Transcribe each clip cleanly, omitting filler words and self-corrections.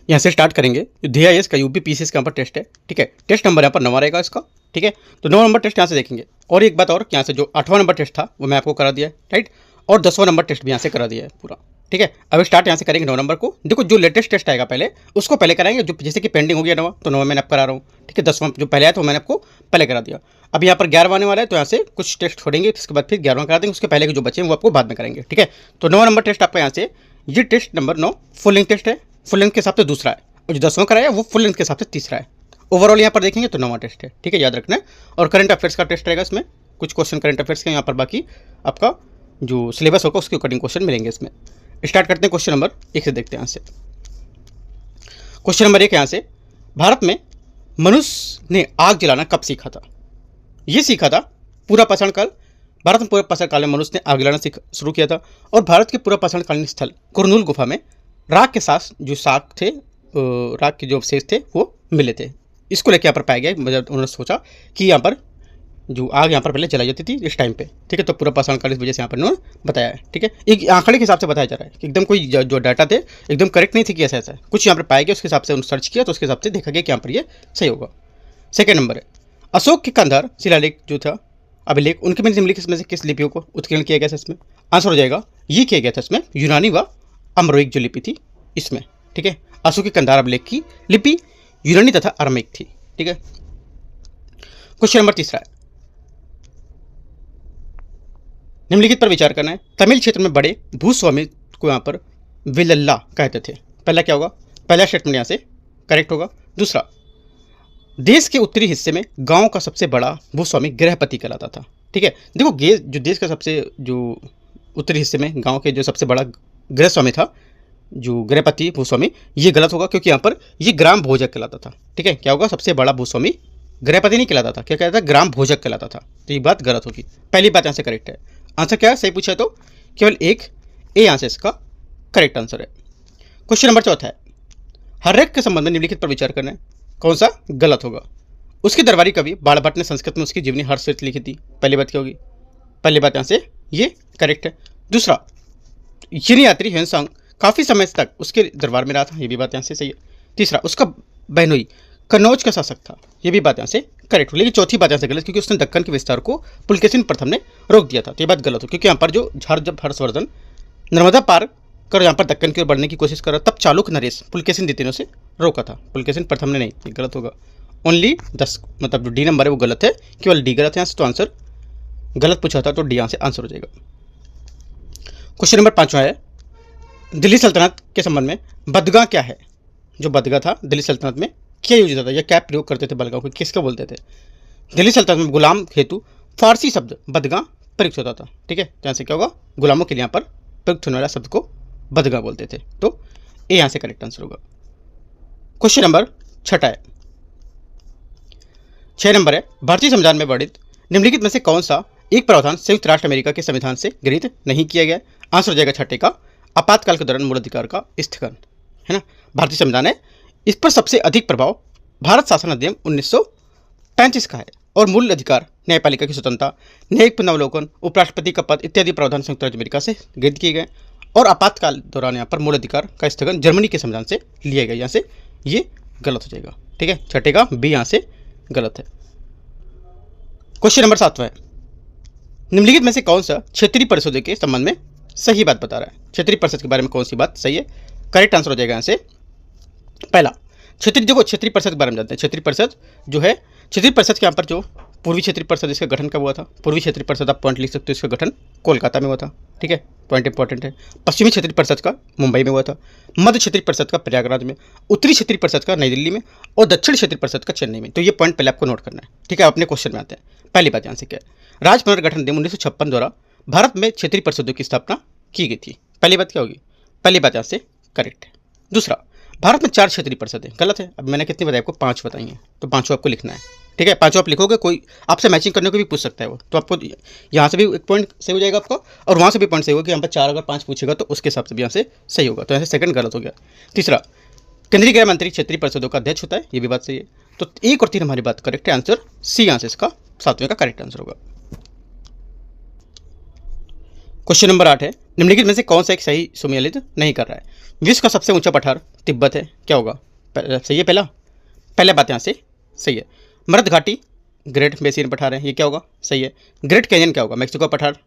यहाँ से स्टार्ट करेंगे। जो DIS का UP PCS का यहाँ पर टेस्ट है, ठीक है। टेस्ट नंबर यहाँ पर 9 रहेगा इसका, ठीक है। तो 9 नंबर टेस्ट यहाँ से देखेंगे। और एक बात और, यहाँ से जो 8वां नंबर टेस्ट था वो मैं आपको करा दिया है, राइट। और 10वां नंबर टेस्ट भी यहाँ से करा दिया है पूरा, ठीक है। अब स्टार्ट यहाँ से करेंगे 9 नंबर को। देखो जो लेटेस्ट टेस्ट आएगा पहले उसको पहले कराएंगे, जो जैसे कि पेंडिंग हो गया 9वां, तो 9वां मैंने अब करा रहा हूँ, ठीक है। 10वां जो पहले आया तो मैंने आपको पहले करा दिया। अब यहाँ पर 11वां आने वाला है, तो यहाँ से कुछ टेस्ट छोड़ेंगे, उसके बाद फिर 11वां करा देंगे, उसके पहले के जो बचे हैं वो आपको बाद में करेंगे, ठीक है। तो 9वां नंबर टेस्ट आपका यहाँ से, ये test number 9 full length test है, फुल लेंथ के हिसाब से दूसरा है। और जो 10वां कराया वो फुल लेंथ के हिसाब से तीसरा है। ओवरऑल यहाँ पर देखेंगे तो 9वां टेस्ट है, ठीक है, याद रखना है। और करंट अफेयर्स का टेस्ट रहेगा इसमें, कुछ क्वेश्चन करंट अफेयर्स के यहाँ पर, बाकी आपका जो सिलेबस होगा उसके अकॉर्डिंग क्वेश्चन मिलेंगे इसमें। स्टार्ट करते हैं क्वेश्चन नंबर 1 से, देखते हैं यहाँ से। क्वेश्चन नंबर 1 यहाँ से, भारत में मनुष्य ने आग जलाना कब सीखा था? ये सीखा था पूरा पाषाण काल। भारत में पूरा पाषाण काल में मनुष्य ने आग जलाना शुरू किया था। और भारत के पूरा पाषाणकालीन स्थल कुरनूल गुफा में राख के साथ जो साग थे, राख के जो अवशेष थे वो मिले थे। इसको लेकर यहाँ पर पाया गया, मतलब उन्होंने सोचा कि यहाँ पर जो आग यहाँ पर पहले जलाई जाती थी इस टाइम पे, ठीक है। तो पूरा पाषाण काल इस वजह से यहाँ पर इन्होंने बताया है, ठीक है। एक आंकड़े के हिसाब से बताया जा रहा है कि एकदम कोई जो डाटा थे एकदम करेक्ट नहीं थी कि ऐसा ऐसा कुछ यहाँ पर पाया गया, उसके हिसाब से उन्होंने सर्च किया तो उसके हिसाब से देखा गया कि यहाँ पर ये सही होगा। सेकेंड नंबर है, अशोक के कंधार शिलालेख जो था अभिलेख, उनके में निम्नलिखित में से किस लिपियों को उत्कीर्ण किया गया था? इसमें आंसर हो जाएगा, ये किया गया था इसमें यूनानी व अमरोइक जो लिपि थी इसमें, ठीक है। अशोक के कंधार अभिलेख की लिपि यूनानी तथा अरमिक थी, ठीक है। क्वेश्चन नंबर 3 है, निम्नलिखित पर विचार करना है। तमिल क्षेत्र में बड़े भूस्वामी को यहाँ पर विल्लल्ला कहते थे। पहला क्या होगा? पहला स्टेटमेंट यहाँ से करेक्ट होगा। दूसरा, देश के उत्तरी हिस्से में गांव का सबसे बड़ा भूस्वामी गृहपति कहलाता था, ठीक है। देखो जो देश का सबसे जो उत्तरी हिस्से में गांव के जो सबसे बड़ा गृहस्वामी था, जो गृहपति भूस्वामी, ये गलत होगा क्योंकि यहाँ पर ये ग्राम भोजक कहलाता था, ठीक है। क्या होगा? सबसे बड़ा भूस्वामी गृहपति नहीं कहलाता था, क्या कहता था? ग्राम भोजक कहलाता था। तो ये बात गलत होगी। पहली बात यहाँ से करेक्ट है। आंसर क्या है? सही पूछा है तो केवल एक ए यहाँ से इसका करेक्ट आंसर है। क्वेश्चन नंबर 4 है, हर्यक के संबंध में निम्नलिखित पर विचार करना है। कौन सा गलत होगा? उसके दरबारी कवि बाणभट्ट ने संस्कृत में उसकी जीवनी हर्षचरित लिखी थी। पहली बात क्या होगी? पहली बात यहाँ से ये करेक्ट है। दूसरा, चीनी यात्री ह्वेनसांग काफ़ी समय तक उसके दरबार में रहा था, ये भी बात यहाँ से सही है। तीसरा, उसका बहनोई कन्नौज का शासक था, ये भी बात यहाँ से करेक्ट हो। लेकिन चौथी बात यहाँ से गलत, क्योंकि उसने दक्कन के विस्तार को पुलकेशिन प्रथम ने रोक दिया था, तो ये बात गलत हो। क्योंकि यहाँ पर जब हर्षवर्धन नर्मदा पार कर यहाँ पर दक्कन की ओर बढ़ने की कोशिश कर रहा, तब चालुक्य नरेश पुलकेशिन द्वितीय ने उसे रोका था, पुलकेशिन प्रथम ने नहीं। ये गलत होगा। ओनली 10 मतलब जो डी नंबर है वो गलत है, केवल डी गलत है यहाँ से, तो आंसर गलत पूछा था तो डी यहाँ से आंसर हो जाएगा। क्वेश्चन नंबर 5 है, दिल्ली सल्तनत के संबंध में बदगा क्या है? जो बदगा था दिल्ली सल्तनत में क्या यूज होता था या क्या प्रयोग करते थे बदगा को, किसका बोलते थे? दिल्ली सल्तनत में गुलाम हेतु फारसी शब्द बदगा प्रयुक्त होता था, ठीक है। तो यहाँ से क्या होगा? गुलामों के लिए यहाँ पर प्रयुक्त होने वाला शब्द को बदगा बोलते थे, तो ए यहाँ से करेक्ट आंसर होगा। क्वेश्चन नंबर 6 है, 6 नंबर है, भारतीय संविधान में वर्णित निम्नलिखित में से कौन सा एक प्रावधान संयुक्त राष्ट्र अमेरिका के संविधान से गृहीत नहीं किया गया? आंसर हो जाएगा 6 का आपातकाल के दौरान मूल अधिकार का स्थगन, है ना। भारतीय संविधान है, इस पर सबसे अधिक प्रभाव भारत शासन अधिनियम 1935 का है। और मूल अधिकार, न्यायपालिका की स्वतंत्रता, न्यायिक पुनरावलोकन, उपराष्ट्रपति का पद इत्यादि प्रावधान संयुक्त राज्य अमेरिका से गृहीत किए गए। और आपातकाल दौरान यहाँ पर मूल अधिकार का स्थगन जर्मनी के संविधान से लिया गया। यहाँ से ये गलत हो जाएगा, ठीक है। 6 का बी यहाँ से गलत है। क्वेश्चन नंबर 7 है, निम्नलिखित में से कौन सा क्षेत्रीय परिषदों के संबंध में सही बात बता रहा है? क्षेत्रीय परिषद के बारे में कौन सी बात सही है? करेक्ट आंसर हो जाएगा यहाँ से पहला, क्षेत्रीय परिषद के बारे में जानते हैं। क्षेत्रीय परिषद जो है, क्षेत्रीय परिषद के यहाँ पर जो पूर्वी क्षेत्रीय परिषद, इसका गठन कब हुआ था? पूर्वी क्षेत्रीय परिषद आप पॉइंट लिख सकते हो, इसका गठन कोलकाता में हुआ था, ठीक है, पॉइंट इंपॉर्टेंट है। पश्चिमी क्षेत्रीय परिषद का मुंबई में हुआ था, मध्य क्षेत्रीय परिषद का प्रयागराज में, उत्तरी क्षेत्रीय परिषद का नई दिल्ली में, और दक्षिण क्षेत्रीय परिषद का चेन्नई में। तो ये पॉइंट पहले आपको नोट करना है, ठीक है। अपने क्वेश्चन में आते हैं। पहली बात यहाँ से क्या है? राज्य पुनर्गठन अधिनियम 1956 द्वारा भारत में क्षेत्रीय परिषदों की स्थापना की गई थी। पहली बात क्या होगी? पहली बात यहाँ से करेक्ट है। दूसरा, भारत में 4 क्षेत्रीय परिषदें, गलत है। अब मैंने कितनी बताई आपको? 5 बताई हैं, तो 5 आपको लिखना है, ठीक है। 5 आप लिखोगे, कोई आपसे मैचिंग करने को भी पूछ सकता है वो, तो आपको यहाँ से भी एक पॉइंट सही हो जाएगा आपको, और वहाँ से भी पॉइंट सही होगा कि यहाँ पर 4 अगर 5 पूछेगा तो उसके हिसाब से भी यहाँ से सही होगा। तो यहाँ से सेकंड गलत हो गया। तीसरा, केंद्रीय गृह मंत्री क्षेत्रीय परिषदों का अध्यक्ष होता है, ये भी बात सही है। तो 1 और 3 हमारी बात करेक्ट है। आंसर सी यहाँ से इसका 7वें का करेक्ट आंसर होगा। क्वेश्चन नंबर 8 है, निम्नलिखित में से कौन सा एक सही सुमेलित नहीं कर रहा है? विश्व का सबसे ऊंचा पठार तिब्बत है, क्या होगा? सही है पहला बात यहाँ से सही है। मर्द घाटी ग्रेट बेसिन पठार है, ये क्या होगा? सही है। ग्रेट कैनियन क्या होगा? मैक्सिको पठार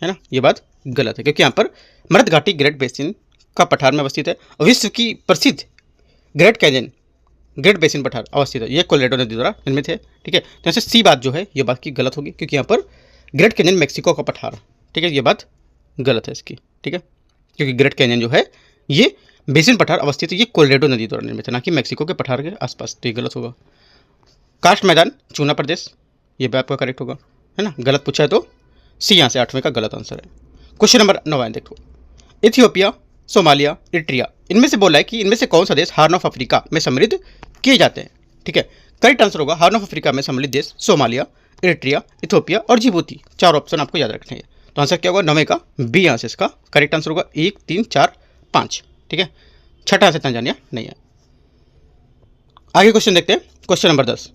है ना, ये बात गलत है क्योंकि यहाँ पर मर्द घाटी ग्रेट बेसिन का पठार में अवस्थित है और विश्व की प्रसिद्ध ग्रेट कैनियन ग्रेट बेसिन पठार अवस्थित है, ये कोलोराडो नदी द्वारा निर्मित है। ठीक है, तो यहाँ से सी बात जो है ये बात की गलत होगी क्योंकि यहाँ पर ग्रेट कैनियन मैक्सिको का पठार, ठीक है, ये बात गलत है इसकी। ठीक है, क्योंकि ग्रेट कैनियन जो है ये बेसिन पठार अवस्थित है, ये कोलोराडो नदी द्वारा निर्मित है, ना कि मैक्सिको के पठार के आसपास, तो ये गलत होगा। कास्ट मैदान चूना प्रदेश, ये भी आपका करेक्ट होगा, है ना। गलत पूछा है तो सी यहाँ से 8वें का गलत आंसर है। क्वेश्चन नंबर 9 देखो, इथियोपिया, सोमालिया, इरिट्रिया, इनमें से बोला है कि इनमें से कौन सा देश हॉर्न ऑफ अफ्रीका में सम्मिलित किए जाते हैं? ठीक है, करेक्ट आंसर होगा हॉर्न ऑफ अफ्रीका में सम्मिलित देश सोमालिया, इरिट्रिया, इथियोपिया और जिबूती। 4 ऑप्शन आपको याद रखने हैं। तो आंसर क्या होगा? 9वें का बी यहाँ से इसका करेक्ट आंसर होगा। 1, 3, 4, 5। ठीक है, छठा आंसर तंजानिया नहीं है। आगे क्वेश्चन देखते हैं, क्वेश्चन नंबर 10।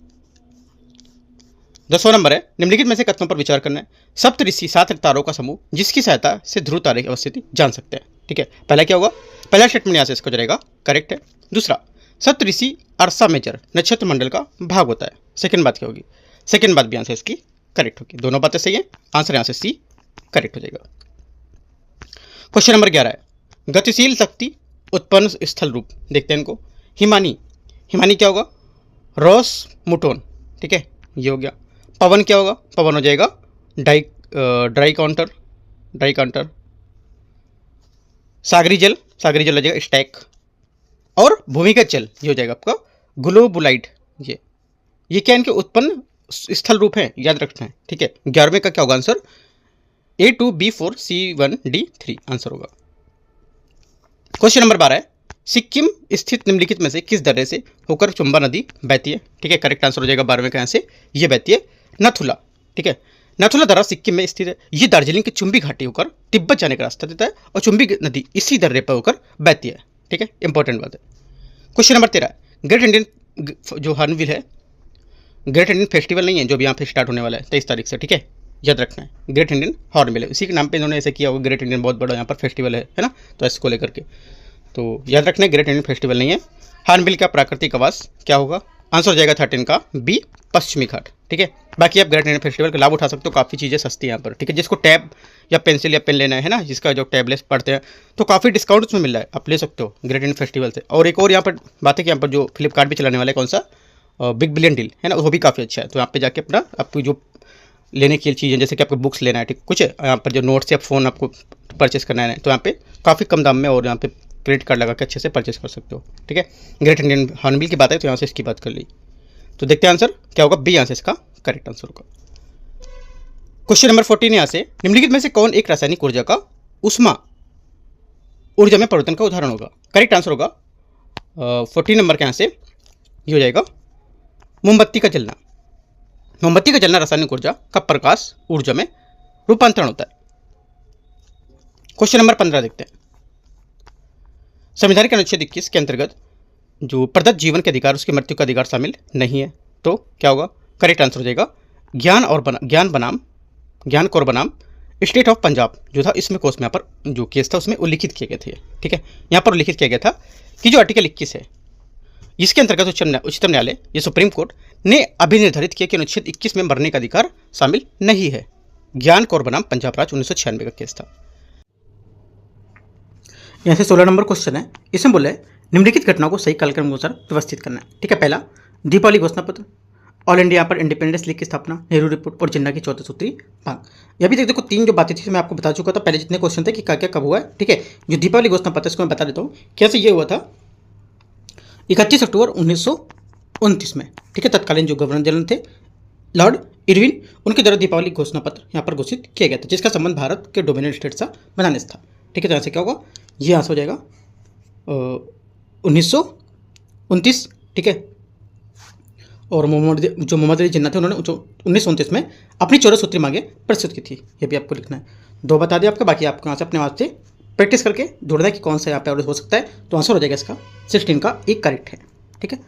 10वां नंबर है, निम्नलिखित में से कथनों पर विचार करना है। सप्त ऋषि 7 तारों का समूह जिसकी सहायता से ध्रुव तारे की अवस्थिति जान सकते हैं। ठीक है, पहला क्या होगा? पहला स्टेटमेंट यहाँ से इसको जाएगा करेक्ट है। दूसरा, सप्त ऋषि अर्सा मेजर नक्षत्र मंडल का भाग होता है। सेकंड बात क्या होगी? सेकंड बात भी यहाँ से इसकी करेक्ट होगी। दोनों बातें सही है, आंसर यहाँ से सी करेक्ट हो जाएगा। क्वेश्चन नंबर 11 है, गतिशील शक्ति उत्पन्न स्थल रूप देखते हैं इनको। हिमानी, हिमानी क्या होगा? रॉस मुटोन, ठीक है, ये हो गया। पवन क्या होगा? पवन हो जाएगा ड्राई काउंटर। सागरी जल हो जाएगा स्टैक। और भूमिगत जल ये हो जाएगा आपका ग्लोबुलाइट। ये क्या इनके उत्पन्न स्थल रूप है, याद रखना है। ठीक है, 11वें का क्या होगा आंसर? A2B4 C1D3 आंसर होगा। क्वेश्चन नंबर 12 है, सिक्किम स्थित निम्नलिखित में से किस दर्रे से होकर चंबा नदी बहती है? ठीक है, करेक्ट आंसर हो जाएगा 12वें का यहाँ से, ये बहती है नथुला। ठीक है, नथुला दर्रा सिक्किम में स्थित है। ये दार्जिलिंग की चुंबी घाटी होकर तिब्बत जाने का रास्ता देता है और चुंबी नदी इसी दर्रे पर होकर बहती है। ठीक है, इंपॉर्टेंट बात है। क्वेश्चन नंबर 13 है, ग्रेट इंडियन जो हॉर्नबिल है, ग्रेट इंडियन फेस्टिवल नहीं है जो भी यहाँ पे स्टार्ट होने वाला है 23 तारीख से। ठीक है, याद रखना है, ग्रेट इंडियन हॉर्नबिल है, इसी के नाम पे इन्होंने ऐसे किया होगा। ग्रेट इंडियन बहुत बड़ा यहाँ पर फेस्टिवल है ना, तो इसको लेकर के तो याद रखना है ग्रेट इंडियन फेस्टिवल नहीं है। हॉर्नबिल का प्राकृतिक आवास क्या होगा? आंसर हो जाएगा 13 का बी, पश्चिमी घाट। ठीक है, बाकी आप ग्रेट इंडियन फेस्टिवल का लाभ उठा सकते हो, काफ़ी चीज़ें सस्ती हैं यहाँ पर। ठीक है, जिसको टैब या पेंसिल या पेन लेना है ना, जिसका जो टैबलेट्स पढ़ते हैं तो काफ़ी डिस्काउंट उसमें मिल रहा है, आप ले सकते हो ग्रेट इंडियन फेस्टिवल से। और एक और यहाँ पर बात है कि यहाँ पर जो फ्लिपकार्ट भी चलाने वाला है, कौन सा बिग बिलियन डील है ना, वो भी काफ़ी अच्छा है। तो यहाँ पे जाके अपना आपको जो लेने की चीज़ें, जैसे कि आपको बुक्स लेना है, ठीक कुछ है यहाँ पर जो नोट्स या फ़ोन आपको परचेस करना है, तो यहाँ पे काफ़ी कम दाम में और यहाँ पे क्रेडिट कार्ड लगा के अच्छे से परचेस कर सकते हो। ठीक है, ग्रेट इंडियन हॉर्नबिल की बात है तो यहाँ से इसकी बात कर ली। तो देखते हैं आंसर क्या होगा, बी यहाँ से इसका करेक्ट आंसर होगा। क्वेश्चन नंबर 14 यहाँ से, निम्नलिखित में से कौन एक रासायनिक ऊर्जा का उष्मा ऊर्जा में परिवर्तन का उदाहरण होगा? करेक्ट आंसर होगा 14 नंबर के यहाँ से ये हो जाएगा मोमबत्ती का जलना। मोमबत्ती का जलना रासायनिक ऊर्जा का प्रकाश ऊर्जा में रूपांतरण होता है। क्वेश्चन नंबर 15 देखते हैं, संविधान के अनुच्छेद 21 के अंतर्गत जो प्रदत्त जीवन के अधिकार, उसकी मृत्यु का अधिकार शामिल नहीं है, तो क्या होगा? करेक्ट आंसर हो जाएगा ज्ञान कौर बनाम स्टेट ऑफ पंजाब जो था, इसमें कोर्स में यहाँ पर जो केस था उसमें उल्लिखित किए गए थे। ठीक है, यहाँ पर उल्लिखित किया गया था कि जो आर्टिकल 21 है इसके अंतर्गत उच्चतम न्यायालय या सुप्रीम कोर्ट ने अभी निर्धारित किया कि अनुच्छेद 21 में मरने का अधिकार शामिल नहीं है। ज्ञान कौर बनाम पंजाब राज्य 1996 का केस था। यहाँ से 16 नंबर क्वेश्चन है, इसमें बोले निम्नलिखित घटनाओं को सही कालक्रम अनुसार व्यवस्थित करना है। ठीक है, पहला दीपावली घोषणा पत्र, ऑल इंडिया यहाँ पर इंडिपेंडेंस लीग की स्थापना, नेहरू रिपोर्ट और जिन्ना की 14 सूत्री मांग। यह भी देखो 3 जो बातें थी मैं आपको बता चुका था पहले जितने क्वेश्चन थे कि क्या क्या कब हुआ है। ठीक है, जो दीपावली घोषणा पत्र इसको मैं बता देता हूँ कैसे ये हुआ था 31 अक्टूबर 1929 में। ठीक है, तत्कालीन जो गवर्नर जनरल थे लॉर्ड इरविन, उनके द्वारा दीपावली घोषणा पत्र यहाँ पर घोषित किया गया था, जिसका संबंध भारत के डोमिनेंट स्टेट सा बनाने से था। ठीक है, तो यहाँ से क्या होगा, ये आंसर हो जाएगा 1929। ठीक है, और मोहम्मद अली जिन्ना थे उन्होंने 1929 में अपनी 14 सूत्री मांगे प्रस्तुत की थी। ये भी आपको लिखना है, 2 बता दिया आपका, बाकी आपको यहाँ से अपने आप से प्रैक्टिस करके ढूंढना है कि कौन सा यहाँ पे हो सकता है। तो आंसर हो जाएगा इसका 16 का 1 करेक्ट है। ठीक है,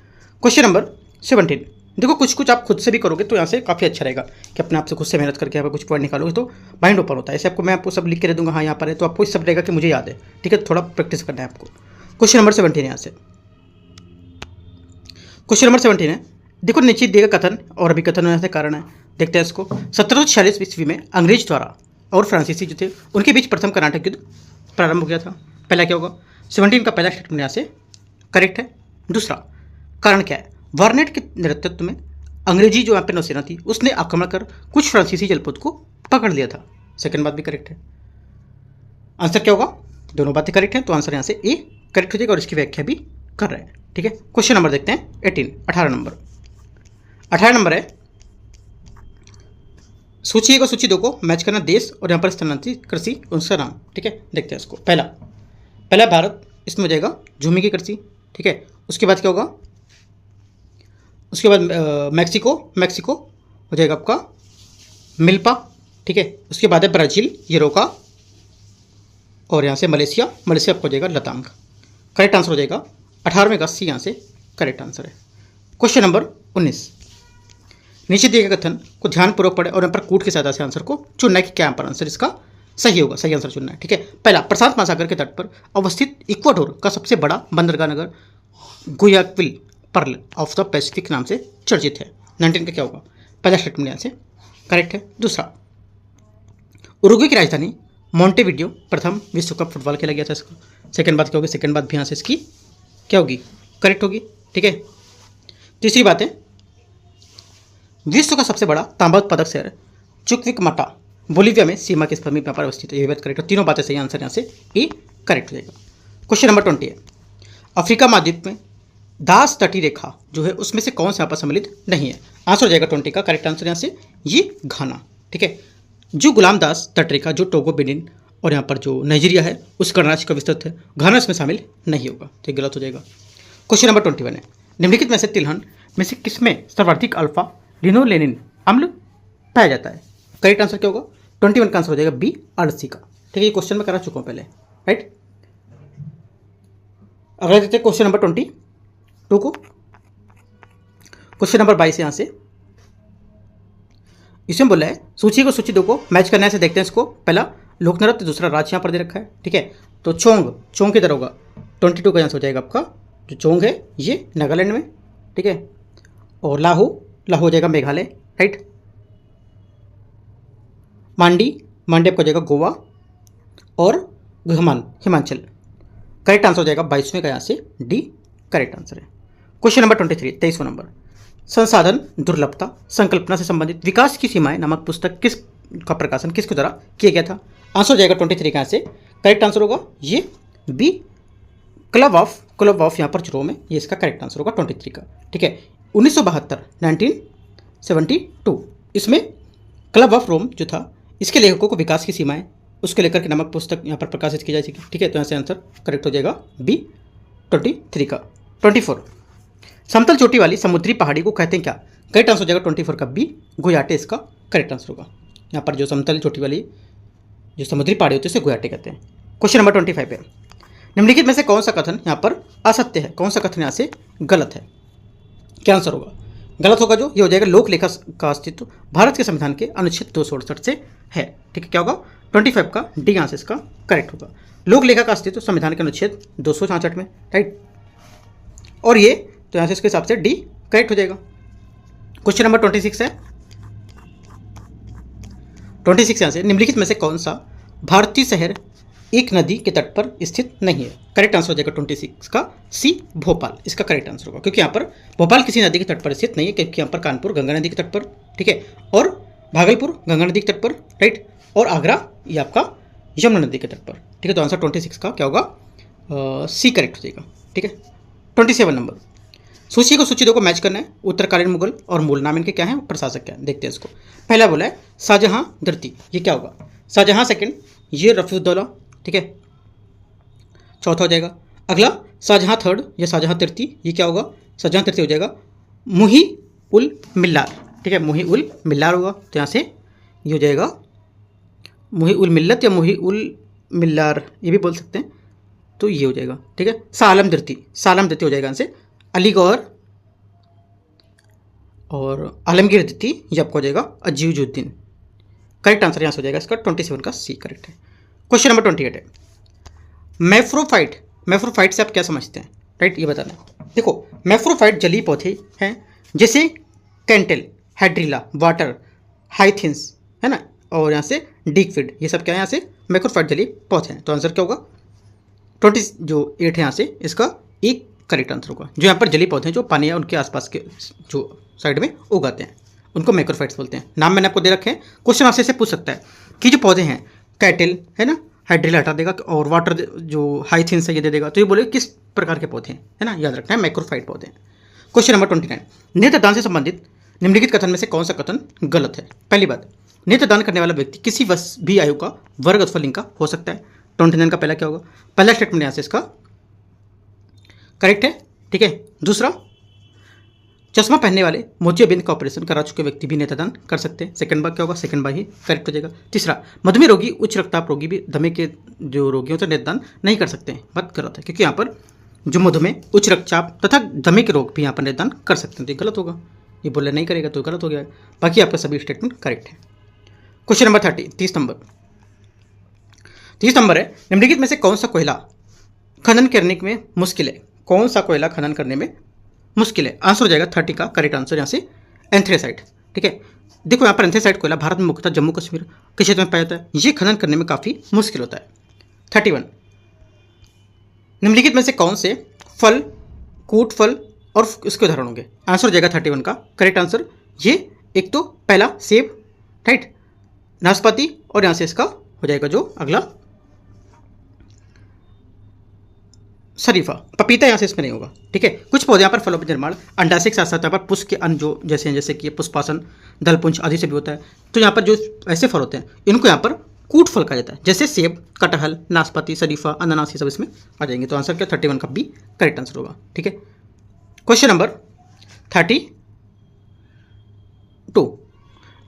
क्वेश्चन नंबर 17, देखो कुछ कुछ आप खुद से भी करोगे तो यहाँ से काफ़ी अच्छा रहेगा कि अपने आप से खुद से मेहनत करके यहाँ पर कुछ पॉइंट निकालोगे तो माइंड ओपन होता है। ऐसे आपको मैं आपको सब लिख के दे दूंगा, हाँ यहाँ पर है, तो आपको सब रहेगा कि मुझे याद है। ठीक है, थोड़ा प्रैक्टिस करना है आपको। क्वेश्चन नंबर 17 यहाँ से, क्वेश्चन नंबर 17 है, देखो नीचे दिएगा कथन और अभिकथन यहाँ से कारण है। देखते हैं इसको। 1746 ईस्वी में अंग्रेज द्वारा और फ्रांसीसी जो थे उनके बीच प्रथम कर्नाटक युद्ध प्रारंभ हो गया था। पहला क्या होगा? 17 का पहला स्टेटमेंट यहाँ से करेक्ट है। दूसरा कारण क्या है? वार्नेट के नेतृत्व में अंग्रेजी जो यहाँ पे नौसेना थी उसने आक्रमण कर कुछ फ्रांसीसी जलपोत को पकड़ लिया था। सेकंड बात भी करेक्ट है। आंसर क्या होगा? दोनों बातें करेक्ट हैं, तो आंसर यहाँ से ए करेक्ट हो जाएगा और इसकी व्याख्या भी कर रहे हैं। ठीक है, क्वेश्चन नंबर देखते हैं 18 नंबर। 18 नंबर है, सूची 1 और सूची 2 को मैच करना, देश और यहाँ पर स्थानांतरित कृषि उसका नाम। ठीक है, देखते हैं इसको। पहला भारत, इसमें हो जाएगा झूमी की कृषि। ठीक है, उसके बाद क्या होगा? उसके बाद मैक्सिको हो जाएगा आपका मिल्पा। ठीक है, उसके बाद है ब्राज़ील येरोका, और यहाँ से मलेशिया आपको हो जाएगा लतांग। करेक्ट आंसर हो जाएगा 18वें का सी, यहाँ से करेक्ट आंसर है। क्वेश्चन नंबर 19, नीचे दिए गए कथन को ध्यानपूर्वक पढ़े और यहाँ पर कूट के सहायता से आंसर को चुनना है कि क्या यहाँ पर आंसर इसका सही होगा, सही आंसर चुनना है। ठीक है, पहला, प्रशांत महासागर के तट पर अवस्थित इक्वाडोर का सबसे बड़ा बंदरगाह नगर गुयाक्विल पर्ल ऑफ द पैसिफिक नाम से चर्चित है। 19 का क्या होगा? पहला स्टेटमेंट यहाँ से करेक्ट है। दूसरा, उरुग्वे की राजधानी मोंटेविडियो प्रथम विश्व कप फुटबॉल खेला गया था इसका। सेकंड बात क्या होगी? सेकंड बात भी यहाँ से इसकी क्या होगी? करेक्ट होगी। ठीक है, तीसरी बात है, विश्व का सबसे बड़ा तांबा उत्पादक शहर चुक्विकमाटा बोलीविया में सीमा के समीप यहाँ पर अवस्थित है। ये बात करेक्ट है। तीनों बातें सही, आंसर यहाँ से ए करेक्ट हो जाएगा। क्वेश्चन नंबर 20 है, अफ्रीका महाद्वीप में दास तटीय रेखा जो है उसमें से कौन सा यहाँ पर सम्मिलित नहीं है? आंसर हो जाएगा 20 का करेक्ट आंसर यहाँ से ये घाना। ठीक है, जो गुलाम दास तटरेखा जो टोगो, बेनिन और यहाँ पर जो नाइजीरिया है उस गणराज्य का विस्तृत है, घाना इसमें शामिल नहीं होगा, तो गलत हो जाएगा। क्वेश्चन नंबर 21 है, निम्नलिखित में से तिलहन में से किसमें सर्वाधिक अल्फा लिनोलेनिन अम्ल पाया जाता है? करेक्ट आंसर क्या होगा? 21 का आंसर हो जाएगा बी, अलसी का। ठीक है, ये क्वेश्चन मैं करा चुका हूँ पहले, राइट। अगला देखते हैं क्वेश्चन नंबर 22 को। क्वेश्चन नंबर 22 यहाँ से इसमें बोला है सूची को सूची 2 को मैच करने से देखते हैं इसको। पहला लोक नृत्य, दूसरा राज्य यहाँ पर दे रखा है। ठीक है, तो चोंग किधर होगा? 22 का आंसर हो जाएगा आपका जो चोंग है ये नागालैंड में। ठीक है, और लाहू हो जाएगा मेघालय, राइट। मांडी आपको हो जाएगा गोवा, और हिमाचल। करेक्ट आंसर हो जाएगा 22वें का यहाँ से डी करेक्ट आंसर है। क्वेश्चन नंबर 23, 23वां नंबर, संसाधन दुर्लभता संकल्पना से संबंधित विकास की सीमाएं नामक पुस्तक का प्रकाशन किसके द्वारा किया गया था? आंसर हो जाएगा 23 का यहाँ से करेक्ट आंसर होगा ये बी, क्लब ऑफ यहाँ पर रोम है, ये इसका करेक्ट आंसर होगा 23 का। ठीक है, 1972 इसमें क्लब ऑफ रोम जो था इसके लेखकों को विकास की सीमाएं उसके लेकर के नामक पुस्तक यहाँ पर प्रकाशित की जाएगी। ठीक है, तो यहाँ से आंसर करेक्ट हो जाएगा बी 23 का। 24, समतल चोटी वाली समुद्री पहाड़ी को कहते हैं क्या? करेक्ट आंसर हो जाएगा 24 का बी, गुयाटे इसका करेक्ट आंसर होगा। यहाँ पर जो समतल चोटी वाली जो समुद्री पहाड़ी होती है उसे गुयाटे कहते हैं। क्वेश्चन नंबर 25 है, निम्नलिखित में से कौन सा कथन यहाँ पर असत्य है, कौन सा कथन यहाँ से गलत है? क्या आंसर होगा? गलत होगा जो ये हो जाएगा लोक लेखा का अस्तित्व भारत के संविधान के अनुच्छेद 268 से है। ठीक है, क्या होगा? 25 का डी यहाँ से इसका करेक्ट होगा। लोक लेखा का अस्तित्व संविधान के अनुच्छेद 266 में, राइट, और ये तो यहाँ से इसके हिसाब से डी करेक्ट हो जाएगा। क्वेश्चन नंबर 26 है, 26 यहाँ से निम्नलिखित में से कौन सा भारतीय शहर एक नदी के तट पर स्थित नहीं है? करेक्ट आंसर हो जाएगा 26 का सी, भोपाल इसका करेक्ट आंसर होगा, क्योंकि यहाँ पर भोपाल किसी नदी के तट पर स्थित नहीं है, क्योंकि यहाँ पर कानपुर गंगा नदी के तट पर, ठीक है, और भागलपुर गंगा नदी के तट पर, राइट, और आगरा ये आपका यमुना नदी के तट पर। ठीक है, तो आंसर 26 का क्या होगा? सी करेक्ट हो जाएगा। ठीक है, 27 नंबर, सूची को सूची 2 को मैच करना है। उत्तरकालीन मुगल और मूल नाम इनके क्या हैं, प्रशासक क्या है, देखते हैं इसको। पहला बोला है शाहजहां द्वितीय, ये क्या होगा? शाहजहां सेकंड, ये रफीउद्दौला, ठीक है, चौथा हो जाएगा। अगला शाहजहां थर्ड, ये शाहजहां तृतीय, ये क्या होगा? शाहजहां तृतीय हो जाएगा मुही उल मिल्लार। ठीक है, मुही उल मिल्लार होगा, तो यहाँ से ये हो जाएगा मुही उल मिल्लत या मुही उल मिल्लार, ये भी बोल सकते हैं, तो ये हो जाएगा। ठीक है, सालम तृतीय हो जाएगा यहाँ से। और आलमगीर द्वितीय ये आपको हो जाएगा अजीजुद्दीन। करेक्ट आंसर यहाँ से हो जाएगा इसका 27 का सी करेक्ट है। क्वेश्चन नंबर 28 है मैफ्रोफाइट। मैफ्रोफाइट से आप क्या समझते हैं, राइट, ये बताना है। देखो मैफ्रोफाइट जलीय पौधे हैं जैसे कैंटेल, हाइड्रिला, वाटर, हाइथिंस, है ना, और यहाँ से डिकविड, ये सब क्या है यहाँ से मैक्रोफाइट जलीय पौधे हैं। तो आंसर क्या होगा 28 है यहाँ से इसका एक करेक्ट आंसर होगा। जो यहाँ पर जलीय पौधे हैं जो पानी या उनके आसपास के जो साइड में उगाते हैं उनको मैक्रोफाइट्स बोलते हैं। नाम मैंने आपको दे रखे हैं। क्वेश्चन आपसे से पूछ सकता है कि जो पौधे हैं कैटेल है ना, हाइड्रिला हटा देगा और वाटर जो हाइथिंस है ये दे देगा, तो ये बोले किस प्रकार के पौधे हैं, है ना, याद रखना है मैक्रोफाइट पौधे हैं। क्वेश्चन नंबर 29 नेत्रदान से संबंधित निम्नलिखित कथन में से कौन सा कथन गलत है। पहली बात, नेत्रदान करने वाला व्यक्ति किसी भी आयु का, वर्ग अथवा लिंग का हो सकता है। 29 का पहला क्या होगा, पहला स्टेटमेंट यहाँ से इसका करेक्ट है, ठीक है। दूसरा, चश्मा पहनने वाले मोतियाबिंद का ऑपरेशन करा चुके व्यक्ति भी नेत्रदान कर सकते हैं। सेकंड बार क्या होगा, सेकंड बार ही करेक्ट हो जाएगा। तीसरा, मधुमेह रोगी, उच्च रक्तचाप रोगी भी दमे के जो रोगी होते हैं नेत्रदान नहीं कर सकते हैं, बात गलत है, क्योंकि यहाँ पर जो मधुमेह, उच्च रक्तचाप तथा दमे के रोग भी यहाँ पर नेत्रदान कर सकते हैं, तो ये गलत होगा। ये बोले नहीं करेगा तो गलत हो गया। बाकी आपका सभी स्टेटमेंट करेक्ट है। क्वेश्चन नंबर 30 नंबर है निम्नलिखित में से कौन सा कोयला खनन करने में मुश्किल है। कौन सा कोयला खनन करने में मुश्किल है, आंसर हो जाएगा 30 का करेक्ट आंसर यहाँ से एंथ्रेसाइट, ठीक है। देखो यहाँ पर एंथ्रेसाइट कोयला भारत में मुख्यतः जम्मू कश्मीर के क्षेत्र में पाया जाता है। ये खनन करने में काफ़ी मुश्किल होता है। 31 निम्नलिखित में से कौन से फल, कूट फल और उसके उदाहरण होंगे, आंसर हो जाएगा 31 का करेक्ट आंसर। ये एक तो पहला सेब, राइट, नाशपाती, और यहाँ से इसका हो जाएगा जो अगला शरीफा, पपीता यहाँ से इसमें नहीं होगा, ठीक है। कुछ पौधे यहाँ पर फलों पर निर्माण अंडाशय के साथ साथ यहाँ पर पुष्प के अन्य जो जैसे कि पुष्पासन, दलपुंज आदि से भी होता है। तो यहाँ पर जो ऐसे फल होते हैं इनको यहाँ पर कूट फल कहा जाता है, जैसे सेब, कटहल, नाशपाती, शरीफा, अनानास, ये सब इसमें आ जाएंगे। तो आंसर क्या 31 का बी करेक्ट आंसर होगा, ठीक है। क्वेश्चन नंबर 32